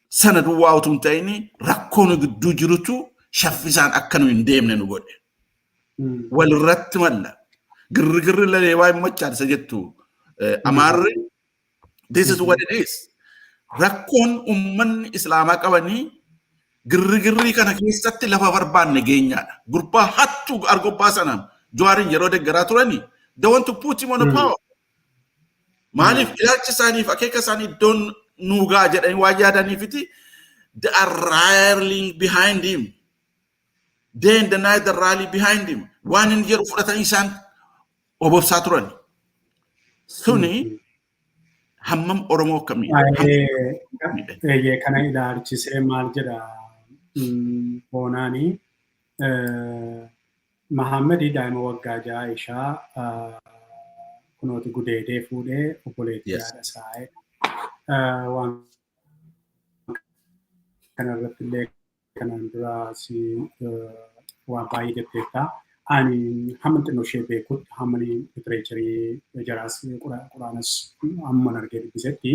sana duwwaa utuu hin ta'in rakkoo nu gidduu jirutu shaffisaan akka nu hin deemne nu godhe. Walirratti malla. Girrigirri lalee waa hin machaadisa jettu. Amaarri, this is what it is. Rakkoon ummanni Islaamaa qabanii girrigirri kana keessatti lafa barbaanne geenyaadha. Gurbaa hattuu argobbaa sanaan Jawaarin yeroo deeggaraa turanii they want to put him on the power. Maaliif ilaalcha isaaniif akeeka isaanii iddoon nuugaa jedhanii waa yaadaniifiti they are rallying behind him. Day and the night they rally behind him. Waan inni jedhu fudhatanii isaan obobsaa turani. Suni hammam Oromoo kamii? Kana ilaalchisee maal jedha Boonaanii Mahammadi daa'ima waggaa 6 ishaa kunooti gudeedee fuudhee obboleettii haadha isaa waan kanarratti illee kanaan dura waan baay'ee jetteetta. Ani hamma xinnoo ishee beekutti hamma literaaturii jaraas quraanas hamma argee dubbisetti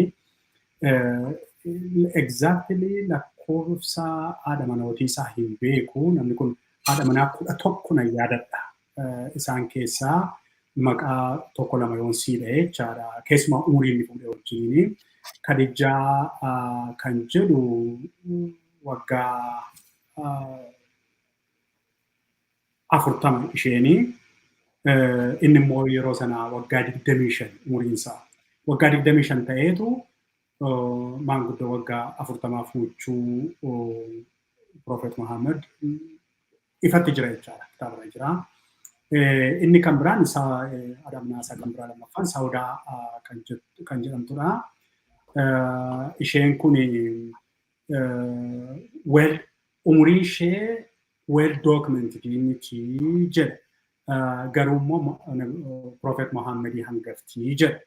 exactly lakkoofsa haadha manootii isaa hin beeku. Namni kun haadha manaa 11 nan yaadadha. Isaan keessaa maqaa 1-2 yoon siidha jechaadha. Keessumaa umurii inni fuudhee wajjin. Khadijaa kan jedhu waggaa 40 isheenii. Inni immoo yeroo sanaa waggaa 25 umuriinsaa. Waggaa 25 ta'eetu maanguddoo waggaa 40 fuudhuu Prophet Muhammad ifatti jira jechaadha. Kitaaba jira. Inni kan biraan isaa adamnaa isaa kan biraa lammaffaan Saudaa kan jedhamtudha. Isheen kun umurii ishee well documented miti jedha. Garuu immoo Prophet Muhammad hangaftii jedha.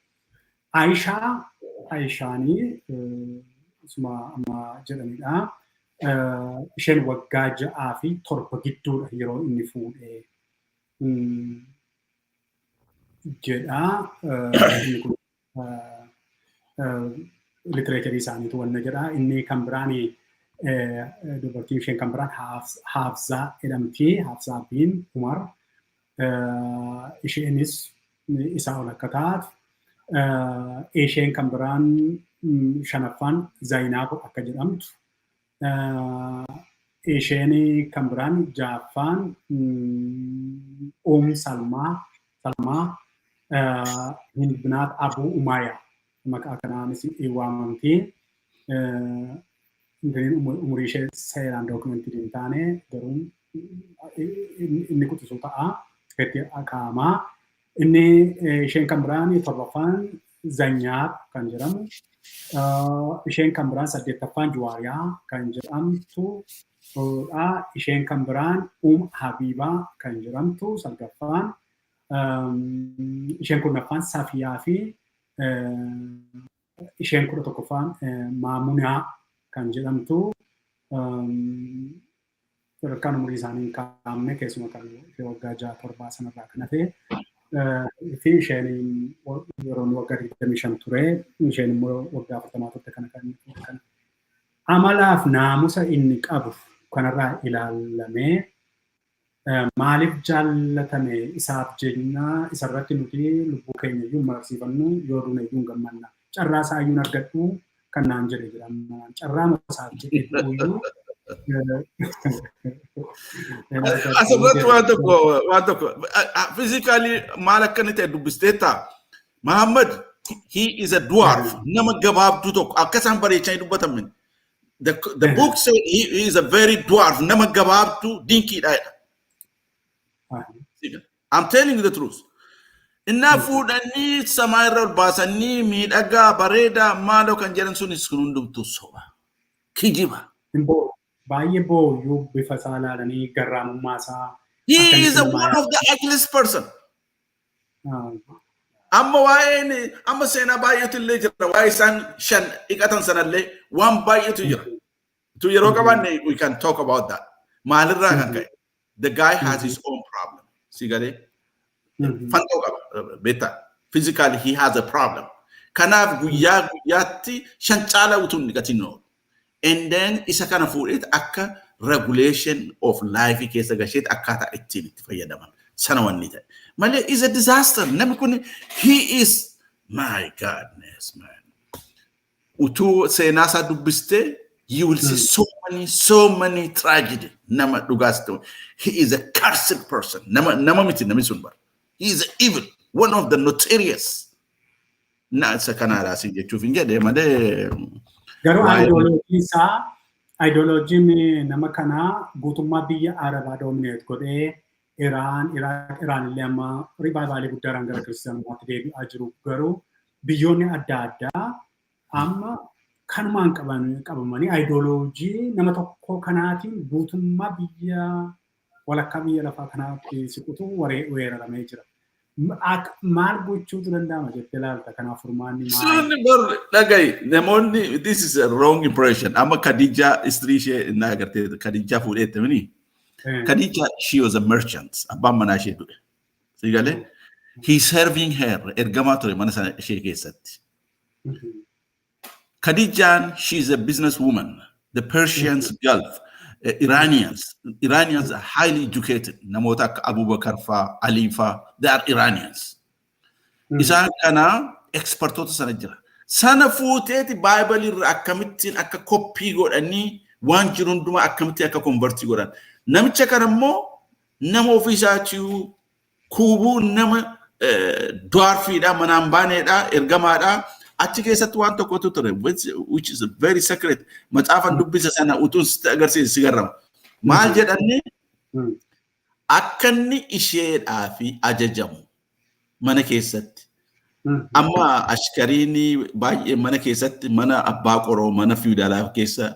Aishaanii isuma amma jedhanidha. Isheen waggaa 6 fi 7 gidduudha yeroo inni fuudhee jedha. Literaaturii isaaniitu wanna jedha. Inni kan biraan dubartiin isheen kan biraan Hafzaa jedhamti. Hafzaa bin Umar. Isheenis isaa ol akka taatu. Isheen kan biraan 5ffaan Zainaab akka jedhamtu. Isheen kan biraan 6ffaan Salmaa Hindbinaat Abu Umayyaa maqaa kanaanis waamamti. Umurii ishee seeraan dookumentii hin taane garuu inni quxisuu ta'a. Itti akaa'amaa. Inni isheen kan biraan 7ffaan Zanyaab kan jedhamu. Isheen kan biraan 8ffaan Juwaariyaa kan jedhamtu. Isheen kan biraan Habiibaa kan jedhamtu 9ffaan. Isheen 10ffaan Safiyaa fi isheen 11ffaan Maamunaa kan jedhamtu. Sadarkaan umurii isaanii hin kaa'amne keessuma kan waggaa 6-7 sanarraa kan hafe. Fi isheen yeroo waggaa 25 ture. Isheen immoo waggaa 40 turte kana kan amalaaf naamusa inni qabu kanarraa ilaalamee maaliif jaallatame isaaf jenna isarratti nuti lubbuu keenya iyyuu marsiifannu yoo duune iyyuu gammanna. Carraa isaa iyyuu argadhu kan naan jedhe jedhama. Carraa isaaf jedhe iyyuu asirratti waan tokko physically maal akkani ta'e dubbisteetta. Muhammad he is a dwarf. Nama gabaabduu tokko akka isaan bareechanii dubbatamin. The book said he is a very dwarf. Nama gabaabduu dinkiidha. I'm telling you the truth. Inna fuudhanii samaa irra ol baasanii miidhagaa bareedaa maaloo kan jedhan sunis kun hundumtuu soba. Kijiba. Baay'ee booyyuu bifa isaa ilaalanii garraamummaa isaa. He is one of the ugliest person. Amma seenaa baay'eetu illee jira. Waa'ee isaan 5 dhiqatan sanallee waan baay'eetu jira. Tu yeroo qabaanne we can talk about that. Maalirraa kan ka'e. The guy has his own problem. Sigale. Fantoo qaba. Beeta. Physically he has a problem. Kanaaf guyyaatti 5 caalaa utuu hin dhiqatin noo. And then isa kana fuudheet akka regulation of life keessa gasheet akkaataa ittiin itti fayyadaman sana wanni ta'e malee is a disaster. Namni kun he is my godness man. Utuu seenaa isaa dubbistee you will see so many tragedy. Nama dhugaas ta'u he is a cursed person. Nama miti namni sun bar. He is evil, one of the notorious. Na isa kana raasi jechuuf hin jedhe malee. Garuu ideoloojiin nama kanaa guutummaa biyya Arabaa doomineet godhee Iraan illee amma ribaabaalee guddaadhaan gara kiristaanummaatti deebi'aa jiru. Garuu biyyoonni adda addaa amma kanumaan qabamanii ideoloojii nama tokko kanaatiin guutummaa biyya walakkaa biyya lafaa kanaatti siqutu weeraramee jira. Maal gochuutu danda'ama jettee ilaalta kanaaf furmaanni maal? Sunni bar dhaga'i namoonni this is a wrong impression. Amma Khadija istrii ishee innaa agartee Khadija fuudheette mini. Khadija she was a merchant. Abbaan manaa ishee du'e. Sigalee he serving her ergamaa ture mana sana ishee keessatti. Khadijaan she is a businesswoman. The Persians Gulf. Iranians are highly educated. Namoota akka Abubakar faa, Ali faa, they are Iranians. Isaan kana expertoota sana jira. Sana fuuteeti Bible irra akkamittiin akka koppii godhanii waan jiru hundumaa akkamittiin akka konvertii godhan. Namicha kana immoo nama ofiisaatii kuubuu nama dwarfiidha, manaan baaneedha, ergamaadha. Achi keessatti waan tokkotu ture, which is very secret. Matsaafan dubbisa sana utuun sitti agarsiisa si garrama. Maal jedhanne akka inni isheedhaa fi ajajamu mana keessatti. Amma ashkariini baay'ee mana keessatti mana abbaa qoroo mana fiudaalaa keessa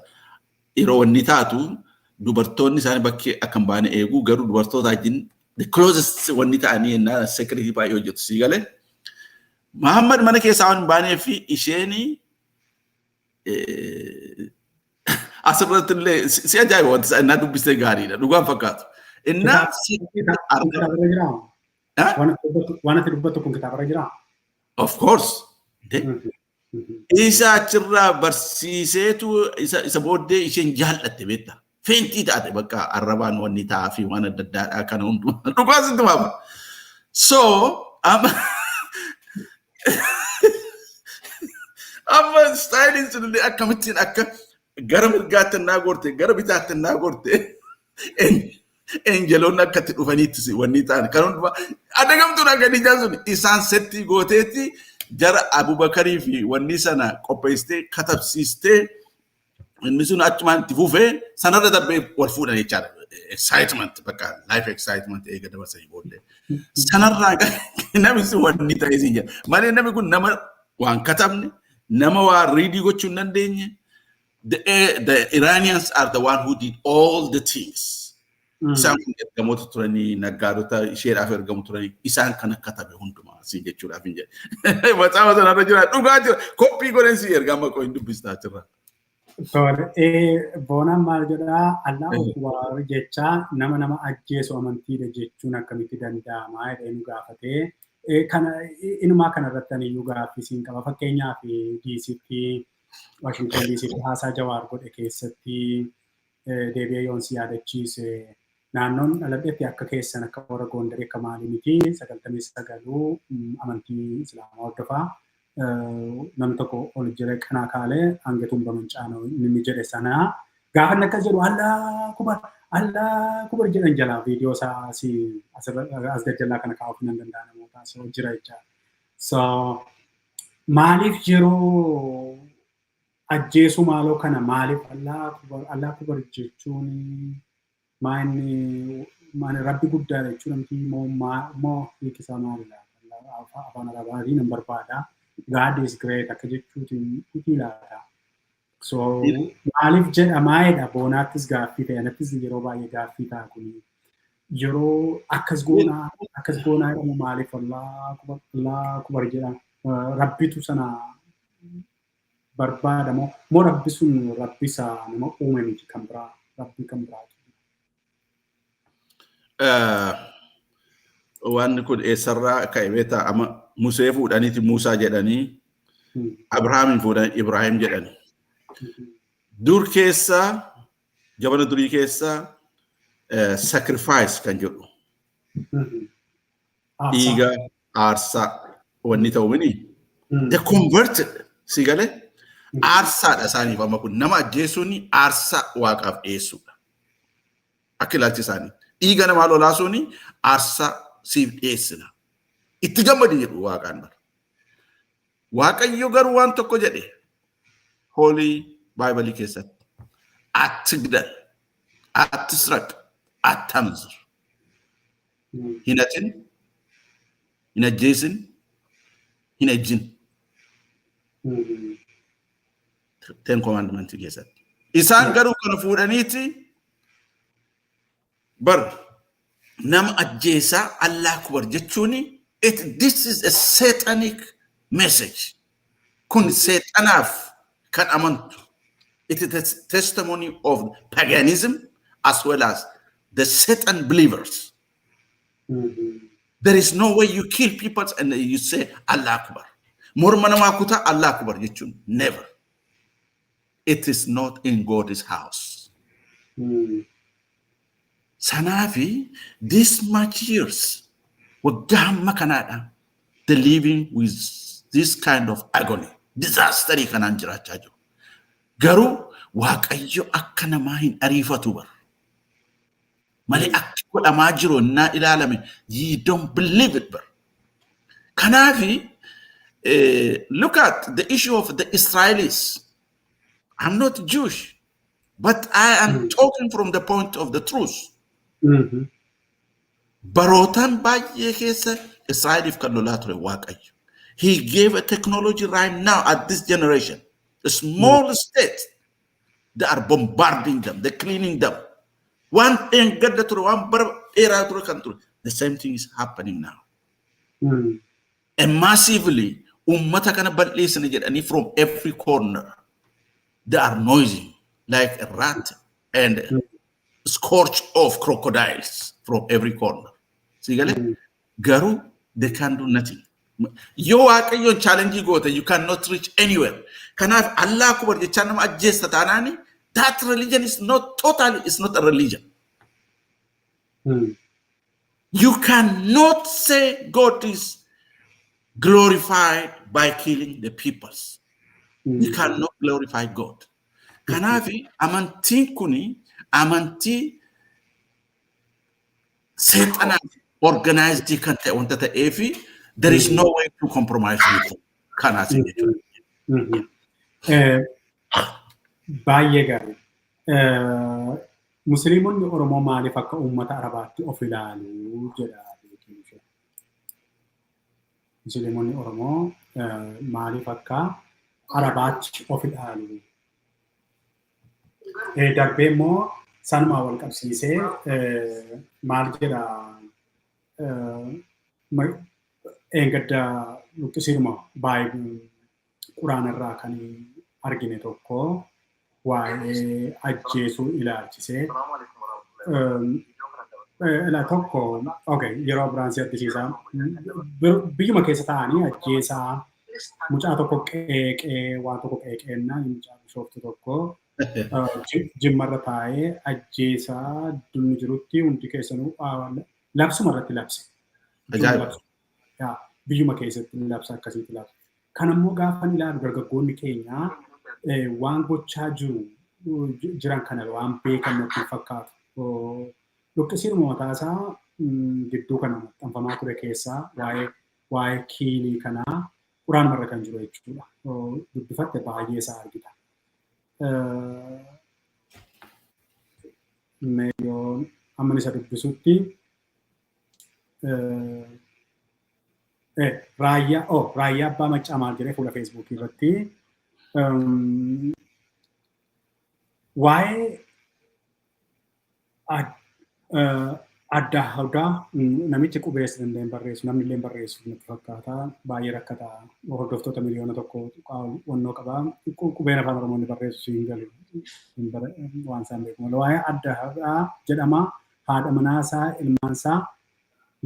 yeroo wanni taatu dubartoonni isaanii bakkee akka hin baane eeguu garuu dubartoota wajjin the closest wanni ta'anii ennaa security baay'ee hojjetu si galee. Muhammad mana keessaa waan baanee fi isheen asirratti illee si ajaa'iba wanti innaa dubbistee gaariidha dhugaan fakkaatu. Innaa waan ati dubbattu kun kitaabarra jiraa? Of course. Isa achirraa barsiiseetu isa booddee isheen jaallatte beektaa. Feentii taate bakka arrabaan wanni ta'aa fi waan adda addaadhaa kana hundumaa dhugaa sitti maama. So amma styliin sun illee akkamittiin akka gara mirgaatti naa gorte gara bitaatti naa gorte enjeloonni akkatti dhufaniitti wanni ta'an kan hundumaa adagamtuudha Khadijaan sun isaan setti gooteetti jara Abubakarii fi wanni sana qopheessitee katabsiistee inni sun achumaan itti fufee sanarra darbee wal fuudhan jechaadha. Excitement bakka life excitement eega dabarsanii booddee. Sanarraa namni sun wanni ta'ee siin jira. Malee namni kun nama waan katabne nama waan riidii gochuu hin dandeenye. The Iranians are the one who did all the things. Isaan kun ergamoota turanii naggaadota isheedhaaf ergamu turanii isaan kana katabe hundumaa siin jechuudhaaf hin jedhe. Matsaafaa sanarra jira dhugaa jira koppii godhan si ergama qoo hin dubbistaa jirra. Boonaan maal jedhaa Allahu Akbar jechaa nama ajjeesu amantiidha jechuun akkamitti danda'ama jedhee nu gaafatee kana inumaa kanarratti ani iyyuu gaaffisiin qaba. Fakkeenyaaf DC'tti Washington DC'tti haasaa Jawaar godhe keessatti deebi'ee yoon si yaadachiise naannoon dhaladhetti akka keessan akka warra Gondarii akka maalii miti 99 amantii Islaamaa hordofaa. Namni tokko ol jira kanaa kaalee hangatuun bamancaanoo inni jedhe sana gaafa inni akkas jedhu allaa kubar jedhan jalaa viidiyoo isaa as gajjallaa kana kaa'uuf nan danda'a namoota so jira jecha. So maaliif yeroo ajjeesu maaloo kana maaliif allaa kubar jechuun maani rabbi guddaa jechuun namti moo hiikisaa maalidha afaan arabaatiin nan barbaada. God is great akka jechuutiin ilaala. So maaliif jedhamaa jedha boonaattis gaaffii ta'e anattis yeroo baay'ee gaaffii ta'a kun yeroo akkas goonaa jedhamu maaliif allaa kubar jedha rabbitu sana barbaada moo rabbi sun rabbisa nama uume miti kan biraa rabbii kan biraatu. Waan kun eessarraa ka'e beektaa amma Musee fuudhaniiti Muusaa jedhanii Abrahaamin fuudhan Ibrahim jedhanii. Dur keessa jabana durii keessa sacrifice kan jedhu. Dhiiga aarsaa wanni ta'u mini. They converted si galee aarsaadha isaaniif amma kun nama ajjeesuun aarsaa waaqaaf dhiyeessuudha. Akka ilaalchi isaanii. Dhiiga namaa lolaasuun aarsaa siif dhiyeessina. Itti gammadi jedhu waaqaan bara. Waaqayyo garuu waan tokko jedhe Holy Bible keessatti ati gidal, ati siraq, ati amzir. Hin hatin, hin ajjeesin, hin ejjin. Ten Commandments keessatti. Isaan garuu kana fuudhaniiti bar nama ajjeesaa Allah kubar jechuun this is a satanic message. Kun seexanaaf kan amantu. It is a testimony of paganism as well as the Satan believers. There is no way you kill people and you say Allah Akbar. Morma nama kuta Allah Akbar jechuun never. It is not in God's house. Sanafi, this much years, waggamma kanada, the living with this kind of agony, disaster kanan jiraachaa jiru. Garuu Waaqayyo akka namaa hin ariifatu bar. Malee akka godhamaa jiru na ilaalame, you don't believe it bar. Kanaafi, look at the issue of the Israelis. I'm not Jewish, but I am talking from the point of the truth. Barotan baay'ee keessa Israeliif kan lolaa ture Waaqayyo. He gave a technology right now at this generation. A small state, they are bombarding them, they're cleaning them. One thing get the ture, one era ture country. The same thing is happening now. And massively, ummata kana bal'eessani jedhanii from every corner. They are noisy like a rat and scorch of crocodiles from every corner. See, Garu, they can do nothing. You are challenging go you cannot reach anywhere. Can have Allah kubar the channel adjust tanani? That religion is not totally, it's not a religion. You cannot say God is glorified by killing the peoples. You cannot glorify God. Kanafi amanti kuni amanti Satan organized the country on that efi. There is no way to compromise with it. Baay'ee gaarii. Musliimonni Oromoo maaliif akka uummata Arabaatti of ilaalu jedha beekumsa. Musliimonni Oromoo maaliif akka Arabaatti of ilaalu. Darbee immoo sanumaa wal qabsiisee maal jedha engadda luqqisiiruma baay'ee quraanarraa kan argine tokko waa'ee ajjeesuu ilaalchisee ila tokko okay yeroo biraansi addisiisaa biyyuma keessa ta'anii ajjeesaa mucaa tokko qeeqee waan tokko qeeqeenna mucaa bishooftu tokko jimmarra taa'ee ajjeesaa dunni jirutti hundi keessanuu labsuma irratti labse. Biyyuma keessatti labsa akkasitti labsa. Kan ammoo gaafan ilaalu dargaggoonni keenya waan gochaa jiran kana waan beekan natti fakkaatu. Luqqisiiruma mataasaa gidduu kana maxxanfamaa ture keessaa waa'ee kiilii kanaa quraan marra kan jiru jechuudha. Dubbifatte baay'ee isaa argita. Meeyoon amma isa dubbisutti raayyaa abbaa maccaa maal jedhee fuula feesbuukii irratti waa'ee adda addaa namichi qubeessa danda'een barreessu namni illee barreessu natti fakkaata baay'ee rakkataa hordoftoota miliyoona tokko wannoo qabaa qubeen afaan Oromoon barreessu siin galu waan isaan beekamu waa'ee adda addaa jedhama haadha manaasaa ilmaansaa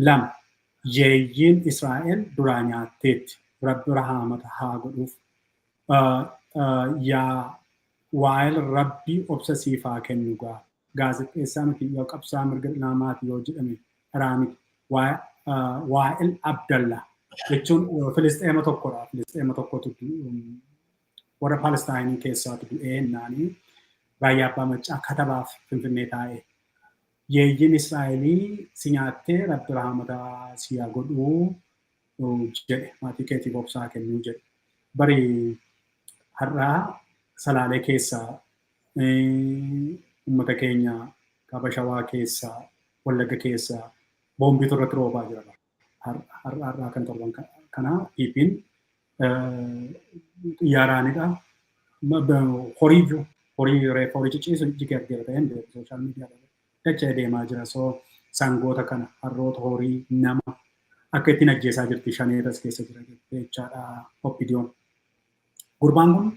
lama yeeyyiin Israa'el duraa nyaatteetti rabbi rahaamata haa godhuuf yaa waa'ee rabbi obsa siifaa kennu gaazexeessaa miti yoo qabsaa mirga namaati yoo jedhame raamiti waa'ee Abdallah jechuun Filisxeema tokkodha. Filisxeema tokkotu warra Palestaayinii keessaatu du'ee naanii raayyaa abbaa maccaa katabaaf Finfinnee taa'ee yeeyyiin Israa'elii si nyaattee rabbi rahaamata siyaa godhuu jedhe maatii keetiif obsaa kennuu jedhe. Bari har'aa Salaalee keessaa ummata keenya kaaba Shawaa keessaa Wallagga keessaa boombiitu irratti roobaa jira. Har'aa kan torban kana dhiibbiin xiyyaaraanidha. Horii reeffa horii ciciisu jigee argeera ta'een sooshaal miidiyaa dachee deemaa jira. So sangoota kana harroota horii nama akka ittiin ajjeesaa jirti shaneetas keessa jira jechaadha oppidiyoon. Gurbaan kun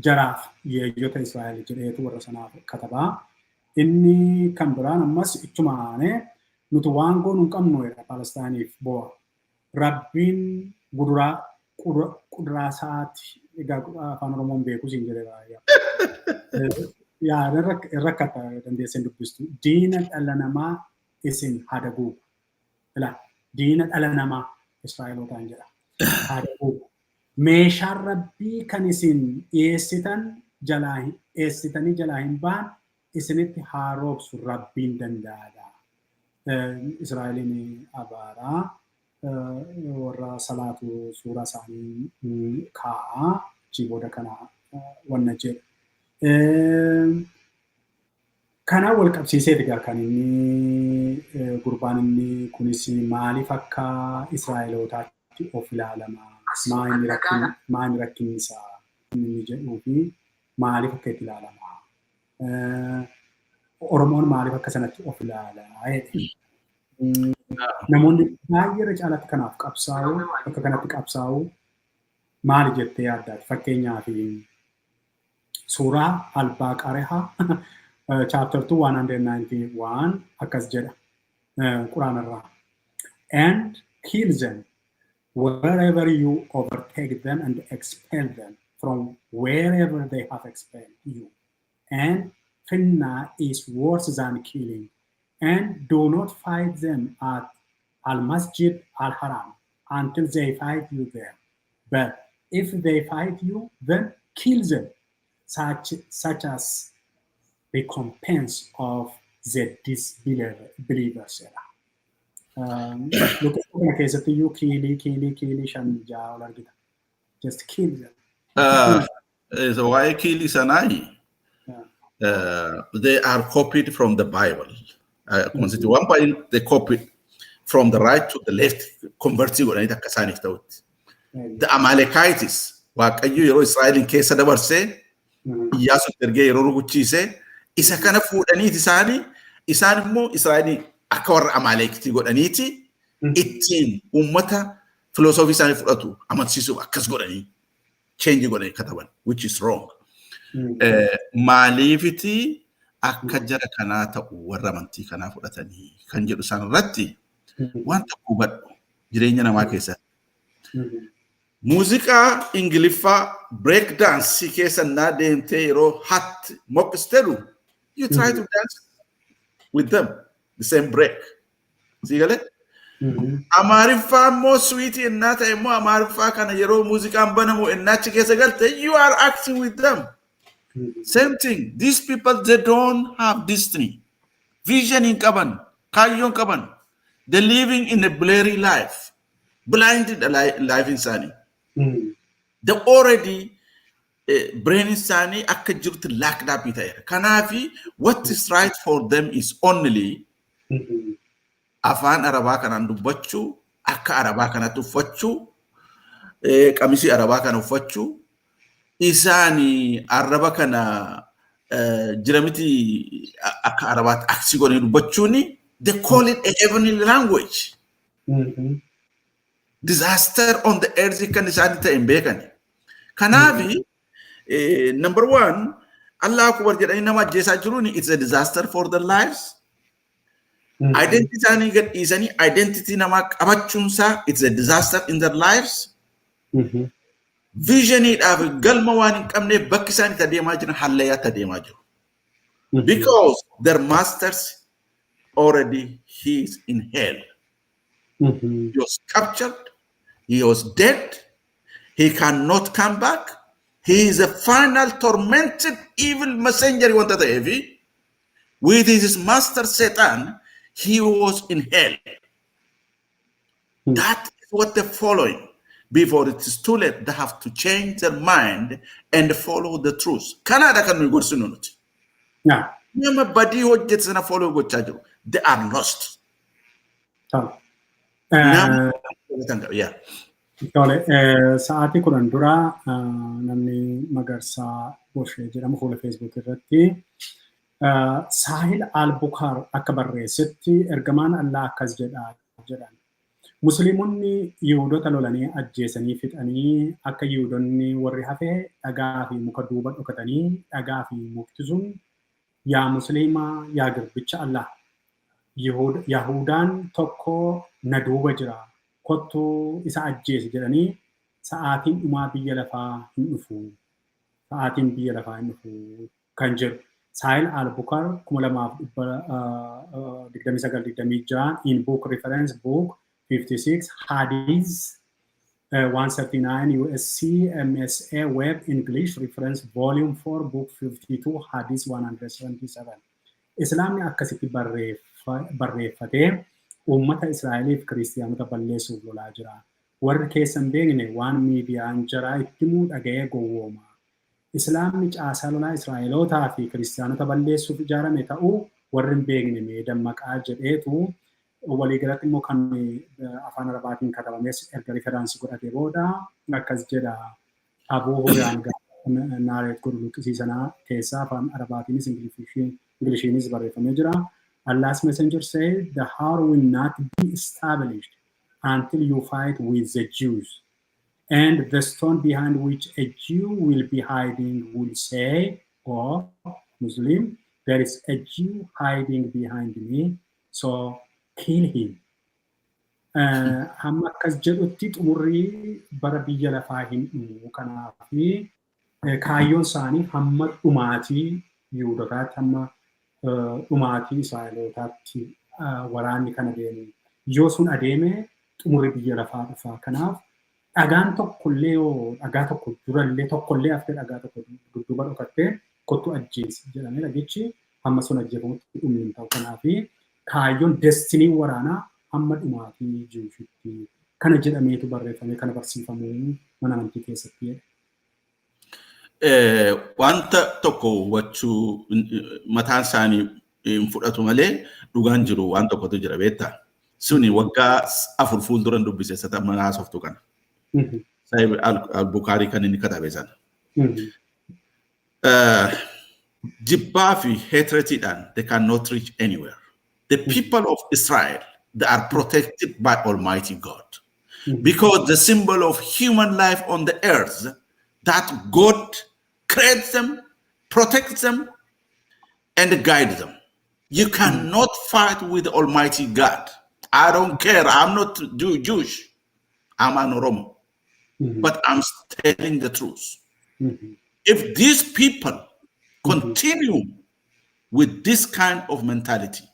jaraaf yeeyyota Israa'el jedheetu warra sanaaf katabaa. Inni kan biraan ammas ichumaanee nuti waan goonu hin qabnu jedha Palestaaniif bo'a. Rabbiin kuduraa isaati egaa afaan Oromoon beeku siin jedhe baay'ee. Rakkata dandeesseen dubbistu. Diina dhala namaa isin hadaguu. Diina dhala namaa Israa'elootaan jedha. Hadaguu. Meeshaan Rabbii kan isin dhiyeessitanii jalaa hin baan isinitti haaroobsu Rabbiin danda'aadha. Israa'eliin abaaraa warra salaatu suuraa isaanii kaa'aa achii booda kana wanna jedhu. Kanaan wal qabsiisee egaa kan inni gurbaan inni kunis maaliif akka Israa'elootaatti of ilaalama? Maal rakkinni isaa inni jedhuu fi maaliif akka itti ilaalama? Oromoon maaliif akka sanatti of ilaala? Namoonni baay'ee irra caalatti kanaaf qabsaa'u akka kanatti qabsaa'u maali jettee yaaddaati? Fakkeenyaaf suuraa Al-Baqarah chapter 191 akkas jedha Quraanarraa. And kill them wherever you overtake them and expel them from wherever they have expelled you. And fitna is worse than killing. And do not fight them at Al-Masjid Al-Haram until they fight you there. But if they fight you, then kill them, such as recompense of the disbelievers. Look at the case of you kill Shanja. Just kill them. So why kill Sanai? They are copied from the Bible. One point they copied from the right to the left, converting on it. The Amalekites, Waaqayyo yeroo Israa'elin keessa dabarsee Iyyaasuun ergee yeroo rukuchiisee isa kana fuudhaniiti isaan immoo Israa'elin akka warra Amalekitii godhaniiti ittiin uummata filosoofii isaanii fudhatu amansiisuuf akkas godhanii change godhanii kataban, which is wrong. Maaliifiti akka jara kanaa ta'u warra amantii kanaa fudhatanii kan jedhu isaan irratti wanta hubadhu jireenya namaa keessatti. Muuziqaa Ingiliffaa break dance keessa naa deemtee yeroo hat moqistelu you try to dance with them the same break. Sigale? Amaariffaa immoo sweetie innaa ta'e immoo Amaariffaa kana yeroo muuziqaan banamu innaachi keessa galte you are acting with them. Same thing. These people, they don't have destiny. Vision in Kaban, Kaayyoo Kaban. They're living in a blurry life. Blinded life in Sani. They already brain in Sani, akka jirtu lacked up it. Kanafi, what is right for them is only Afaan Arabaa kanaan dubbachuu, akka Arabaa kanatti uffachuu, qamisii Arabaa kana uffachuu, Isani Araba kana jiramiti akka Arabaatti aksi godhanii dubbachuuni, they call it a heavenly language. Disaster on the earth kan isaan ta'e hin beekani. Kanaafi number one, Allah akbar jedhanii nama ajjeesaa jiruuni, it's a disaster for their lives. Identity isaanii gad dhiisanii identity namaa qabachuunsaa, it's a disaster in their lives. Visioniidhaaf galma waan hin qabneef bakki isaan itti adeemaa jiran hallayyaatti adeemaa jiru. Because their masters already he is in hell. He was captured, he was dead, he cannot come back. He is a final tormented evil messenger with his master Satan. He was in hell. That is what they're following. Before it is too late, they have to change their mind and follow the truth. Canada can we go soon? Yeah. Nobody who gets in a follow go charge. They are lost. Yeah. Tole, sa'aatii kudhan dura namni Magarsaa Boshee jedhamu fuula Facebook irratti Saahil Al-Bukaar akka barreessetti ergamaan Allah akkas jedhan. Musliimonni Yihuudoota lolanii ajjeesanii fixanii akka Yihuudoonni warri hafee dhagaa fi muka duuba dhokatanii dhagaa fi mukti sun yaa Musliimaa yaa garbicha Allah Yahudaan tokko na duuba jira kottuu isa ajjeesi jedhanii sa'aatiin dhumaa biyya lafaa hin dhufu. Sa'aatiin biyya lafaa hin dhufu kan jedhu. Saahil Al-Bukaar 2029 in book reference book 56 Hadith 139 USC MSA Web English reference volume 4 book 52 Hadith 177. Islaamni akkasitti barreeffatee uummata Israa'eliif kiristiyaanota balleessuuf lolaa jira. Warri keessan beekne waan miidiyaan jaraa itti muu dhaga'ee gowwooma. Islaamni caasaa lolaa Israa'elootaa fi kiristiyaanota balleessuuf ijaarame ta'uu warri hin beekne mee dammaqaa jedheetu waliigalatti immoo kan afaan Arabaatiin katabames erga riferaansii godhatee booda akkas jedha. Abuu Hurayaan naareet godhu luqqisiisanaa keessaa afaan Arabaatiinis Ingiliishiinis barreeffamee jira. Allah's messenger said, the hour will not be established until you fight with the Jews. And the stone behind which a Jew will be hiding will say, oh, Muslim, there is a Jew hiding behind me, so kill him. Hamma akkas jedhutti xumurrii bara biyya lafaa hin dhumu kanaaf kaayyoon isaanii hamma dhumaatii Yihuudootaatti hamma dhumaatii Israa'elootaatti waraanni kana deemu. Yoo sun adeeme xumurri biyya lafaa dhufa. Kanaaf dhagaan tokkollee yoo dhagaa tokko durallee tokkollee haftee dhagaa tokko dudduuba dhokattee kottu ajjeesi jedhamee dhagichi hamma sun ajjeefamutti dhumni hin ta'u. Kanaaf kaayyoon destinii waraanaa hamma dhumaatii jiruufitti kana jedhameetu barreeffamee kana barsiifamuu mana amantii keessatti jedhe. Wanta tokko hubachuu mataan isaanii hin fudhatu malee dhugaan jiru waan tokkotu jira beektaa. Suni waggaa 4 fuulduran dubbise sata mana haasoftu kana. Saahil Al-Bukaarii kan inni katabe sana. Jibbaa fi hatredidhaan they cannot reach anywhere. The people of Israel, they are protected by Almighty God. Because the symbol of human life on the earth, that God creates them, protects them, and guides them. You cannot fight with Almighty God. I don't care. I'm not Jewish. I'm an Oromo. But I'm telling the truth. If these people continue with this kind of mentality,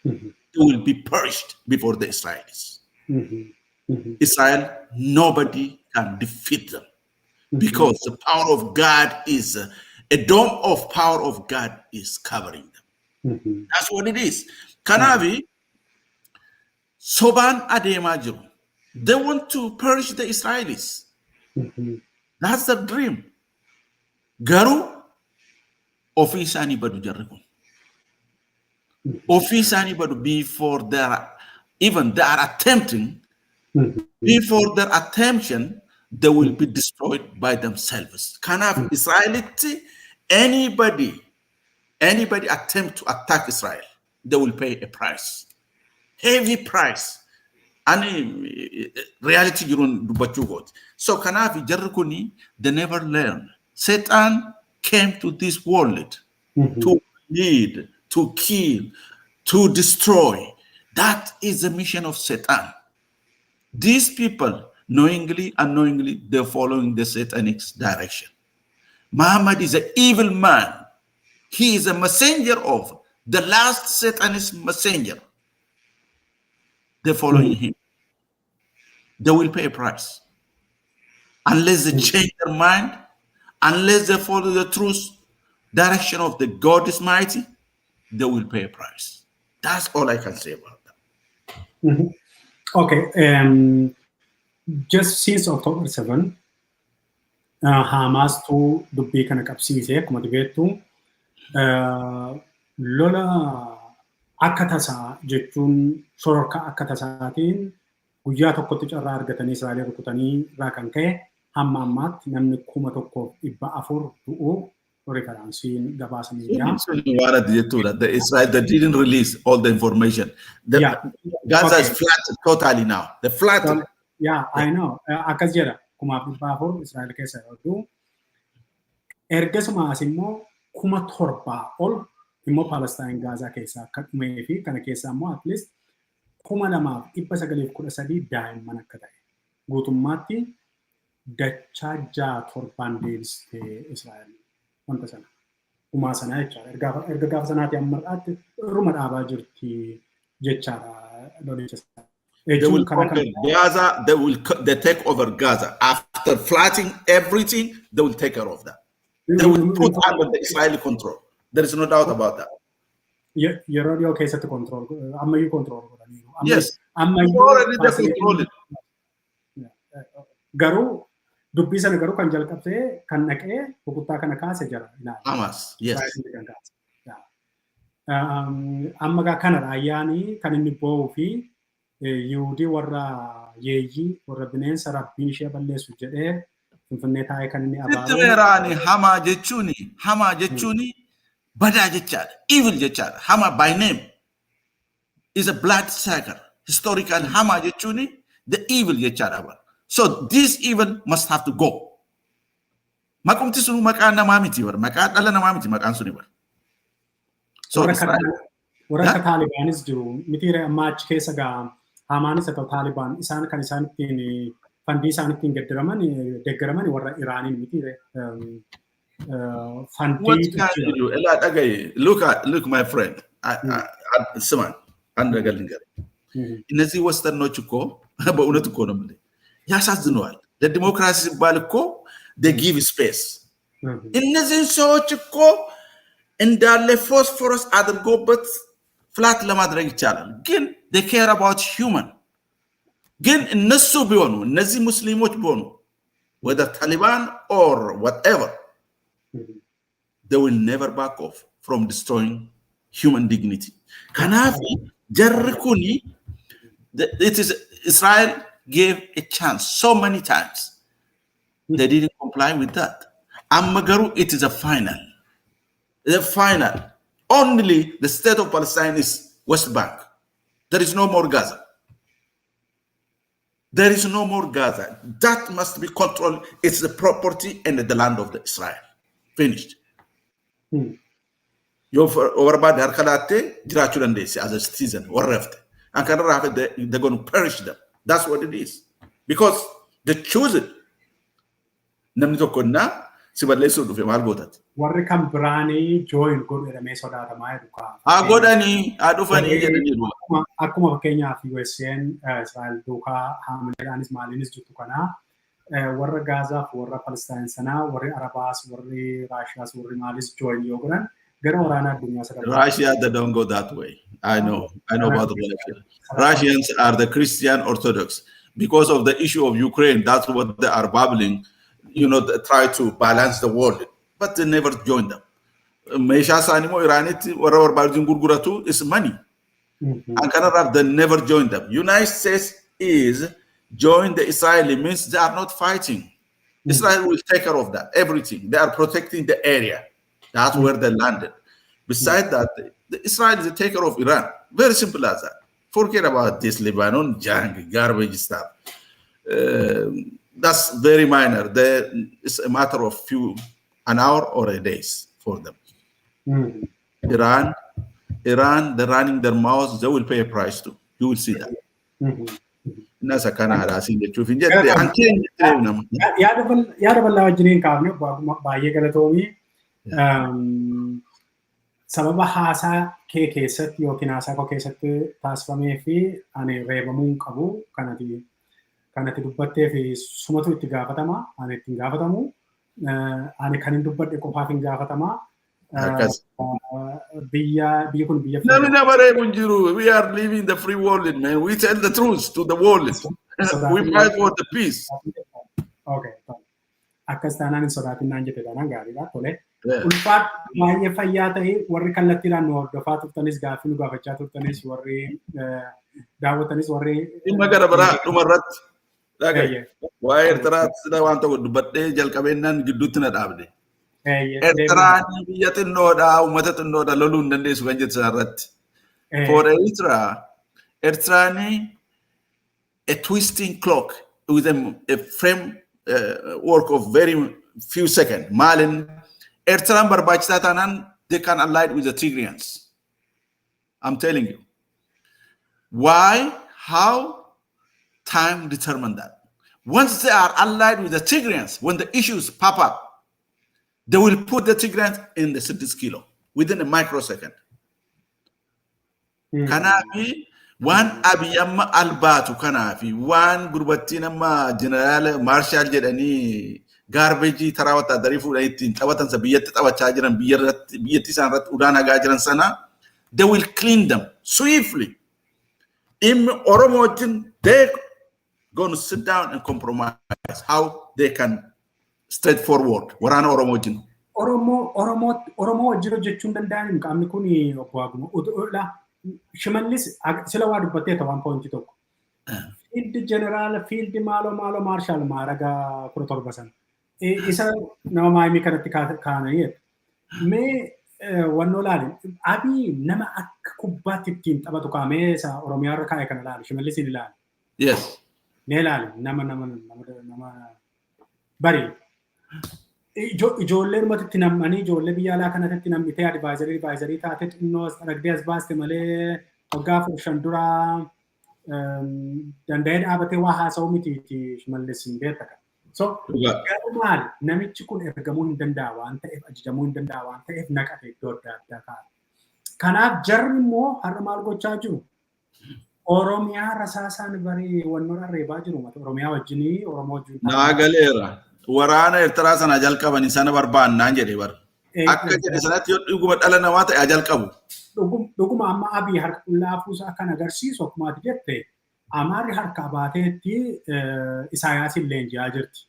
they will be perished before the Israelis. Israel, nobody can defeat them. Because the power of God is, a dome of power of God is covering them. That's what it is. Kanavi, Soban adema jiru. They want to perish the Israelis. That's the dream. Garu, office anybody jarri kun. Office anybody before even they are attempting, before their attention, they will be destroyed by themselves. Kanaf Israelite, anybody attempt to attack Israel, they will pay a price. Heavy price. And reality you don't do what you got. So Kanafi Jarukuni, they never learn. Satan came to this world to lead, to kill, to destroy. That is the mission of Satan. These people, knowingly, unknowingly, they're following the satanic direction. Muhammad is an evil man. He is a messenger of the last satanist messenger. They're following him. They will pay a price. Unless they change their mind, unless they follow the truth, direction of the God is mighty, they will pay a price. That's all I can say about that. Okay. Just since October 7, Hamas to dubbii kana qabsiisee akkuma beektu lola akka tasaa jechuun shororka akka tasaatiin guyyaa tokkotti carraa argatanii Israa'el rukutanii irraa kan ka'e hamma ammaatti namni 1,400 du'uu referansiin gabaasanii jira. The Israel that didn't release all the information. Gaza is flat totally now. The flat. Yeah, I know. Akkas jedha 1,400 Israa'el keessa yoo ergasuma asimmoo 7,000 ol immoo Palestine Gaza keessa akka dhumee fi kana keessa immoo at least 2,913 daa'imman akka ta'e guutummaatti dachaa 6-7 deebistee Israa'el wanta sana umaa sana jechaadha erga gaafa sanaatti ammarraatti irruma dhaabaa jirti jechaadha lolicha sana. Gaza, they take over Gaza after flattening everything. They will take care of that. They will put under the Israeli control. There is no doubt about that. Yeroo dhiyoo keessatti control ammayyuu control godhaniiru. Yes, already they control it. Garuu dubbii sana garuu kan jalqabsee kan dhaqee rukuttaa kana kaase jira. Hamas, yes. Amma gaa kanadha ayyaanii kan inni bo'uu fi Yihudii warra yeeyyii warra bineensa rabbiin ishee balleessu jedhee Finfinnee taa'ee kan inni abaaru. Sitti weeraani hamaa jechuuni badaa jechaadha. Evil jechaadha. Hamaa by name is a blood sucker. Historical hamaa jechuuni the evil jechaadha. So this evil must have to go. Maqumti sunu maqaan namaa miti bar. Maqaan dhala namaa miti maqaan suni bar. So warra Taalibaanis jiru mitiire amma achi keessa gaa Hamaanis haa ta'u Taalibaan isaan kan isaan ittiin fandii isaan ittiin deeggaraman warra Iraaniin mitiire fandii. Look my friend. Siman አንድ ነገር ልንገርህ እነዚህ ወስተርኖች እኮ በእውነት እኮ ነው የምልህ ያሳዝነዋል። ለዲሞክራሲ ሲባል እኮ they give space. እነዚህን ሰዎች እኮ እንዳለ ፎስፎረስ አድርጎበት ፍላት ለማድረግ ይቻላል። ግን they care about human. ግን እነሱ ቢሆኑ እነዚህ ሙስሊሞች ቢሆኑ whether Taliban or whatever they will never back off from destroying human dignity. Kanafi jarrikuni it is Israel gave a chance so many times. They didn't comply with that. Amagaru, it is a final. The final. Only the state of Palestine is West Bank. There is no more Gaza. There is no more Gaza. That must be controlled. It's the property and the land of the Israel. Finished. Over by the Arkalate, Jirachulandesi as a citizen or left. And they're going to perish them. That's what it is. Because they choose it. Namni tokkonna si balleessuuf dhufe maal gootat? Warri kan biraanii join godhu jedhamee sodaatamaa jiru. Haa godhanii, haa dhufanii jedhanii jiru. Akkuma fakkeenyaaf USA'n Israa'el duukaa haamileedhaanis maaliinis jirtu kanaa warra Gaazaaf warra Palestaan sanaa warri Arabaas warri Raashiyaas warri maalis join yoo godhan gara waraanaa addunyaa sadarkaa. Russia, they don't go that way. I know about the Russia. Russians are the Christian Orthodox. Because of the issue of Ukraine, that's what they are babbling. They try to balance the world, but they never join them. Meeshaa isaanii immoo Iraanitti warra barbaaduun gurguratu is money. And kanarraaf they never join them. United States is join the Israeli means they are not fighting. Israel will take care of that, everything. They are protecting the area. That's where they landed. Besides that, Israel is a taker of Iran. Very simple as that. Forget about this Lebanon junk, garbage stuff. That's very minor. It's a matter of an hour or a days for them. Iran, they're running their mouths. They will pay a price too. You will see that. Nasa kana harasin jechuuf hin jette hanqeen jettee nama. Yaada bal'aa wajjiniin kaafne baay'ee galatoomii sababa haasaa kee keessatti yookiin haasaa koo keessatti taasifamee fi ani reebamuu hin qabu kanatti dubbattee fi sumatu itti gaafatama ani ittiin gaafatamu ani kan hin dubbadhe qofaaf hin gaafatama biyya kun biyya namni nama reebu hin jiru. We are living the free world, man. We tell the truth to the world. We fight for the peace. Okay. Akkas taanaan hin sodaatinaan jette taanaan gaariidha. Tole. Ulfaat baay'ee fayyaa ta'e warri kallattiidhaan nu hordofaa turtanis gaaffii nu gaafachaa turtanis warri daawwatanis warri dhimma gara biraa dhumarratti waa'ee Eertiraatti sida waan tokko dubbadhee jalqabeennaan gidduutti na dhaabde. Eertiraan biyya xinnoodha, uummata xinnoodha, loluu hin dandeessu kan jettu sanarratti. For Eertiraan a twisting clock with a frame work of very few seconds. Maalin Eertiraan barbaachisaa taanaan they can ally with the Tigrayans. I'm telling you. Why? How? Time determine that. Once they are allied with the Tigrayans, when the issues pop up, they will put the Tigrayans in the 6 kilo within a microsecond. Kanafi one abiyamma albatu kanafi one gurbattiin amma General Marshal jedhanii garbage tarawata darifu ittiin qabatan sa biyyatti qabachaa jiran biyyatti isaan irratti udaan hagaa jiran sana they will clean them swiftly. In Oromo, they're going to sit down and compromise how they can straightforward. Warana Oromo. Oromo jiro jechun dandaan kamni kuni opwagumo. Utola shimanlis sila wadu pateta 1 point to. Field General, Field Malo Marshal Maraga Protorbasan. Isa no mai mikaratika kana yet. Me wannolali abi nama akka kubbatittiin taphatu kaamee sa Oromiyaa irra kaa'e kana laali shimallis ni laali. Yes. Ne laali nama bari ijoolleen matitti namanii ijoollee biyya alaa kanatti namnitee advisory taate xinnoo dhagdee as baaste malee waggaa 5 dura danda'ee dhaabatee waa haasa'u miti shimallis hin beekta. So, garumaal namichi kun ergamuu hin danda'a waan ta'eef ajajamuu hin danda'a waan ta'eef naqate iddoo adda addaa kaa'e. Kanaaf jarri immoo har'a maal gochaa jiru? Oromiyaa rasaasaan barii wannoon arreebaa jiru mata Oromiyaa wajjinii Oromoo wajjin. Naagaleera. Waraana Eertiraa sana jalqabanii sana barbaannaan jedhee bar. Akka jedhe sanatti yoo dhuguma dhala namaa ta'e jalqabu. Dhuguma amma Abiy harka qullaafuusa akkan agarsiisu akkuma ati jette Amaarri harka baateetti Isaayaas illee injiyaa jirti.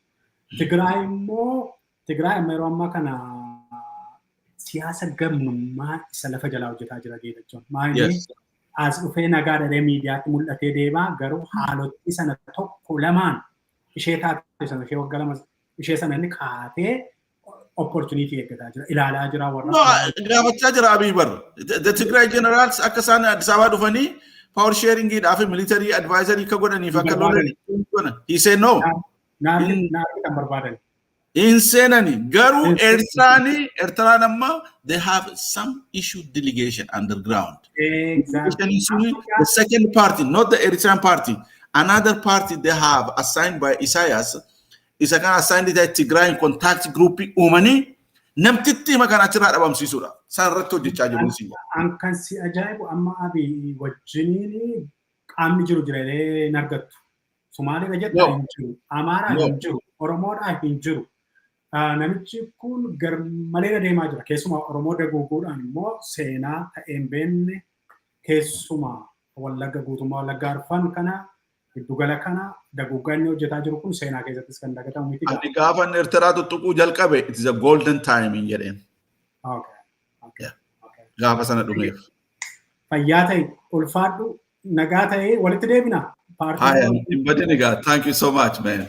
Tigraay amma yeroo ammaa kana siyaasa gamnummaa isa lafa jalaa hojjetaa jira jechuudha. Maayini as dhufee nagaa dharee miidiyaatti mul'atee deemaa garuu haaloti sana tokko lamaan ishee taate sana ishee waggaa lama ishee sana inni kaatee opportunity eeggataa jira. Ilaalaa jira warra. Gaafachaa jira Abiy bar. The Tigray generals akka isaan Addis Ababaa dhufanii power sharing after military advisory ka godhanii fakka lolani. He said no. Insanity. Garu Eertiraan amma they have some issue delegation underground. Exactly. The second party, not the Eritrean party, another party they have assigned by Isaias is assigned the Tigray contact group umani. Namtitti makana achirraa dhabamsiisuudha. San irratti hojjechaa jiru sinya. Kan si ajaa'ibu amma Abiy wajjiniin qaamni jiru jireelee nargattu. Somaaliidha jedha hin jiru. Amaaraa hin jiru. Oromoodhaa hin jiru. Namichi kun garmalee deemaa jira. Keessumaa Oromoo daguuguudhaan immoo seenaa ta'een beenne keessumaa Wallagga guutummaa Wallagga Arfan kana giddugala kana daguugganni hojjetaa jiru kun seenaa keessattis kan dagatamu miti. Ani gaafa Eertiraa tuttuquu jalqabe it is a golden time in jedheen. Okay. Gaafa sana dhumeef. Fayyaa ta'e ulfaadhu nagaa ta'e walitti deebina. Hi, thank you so much, man.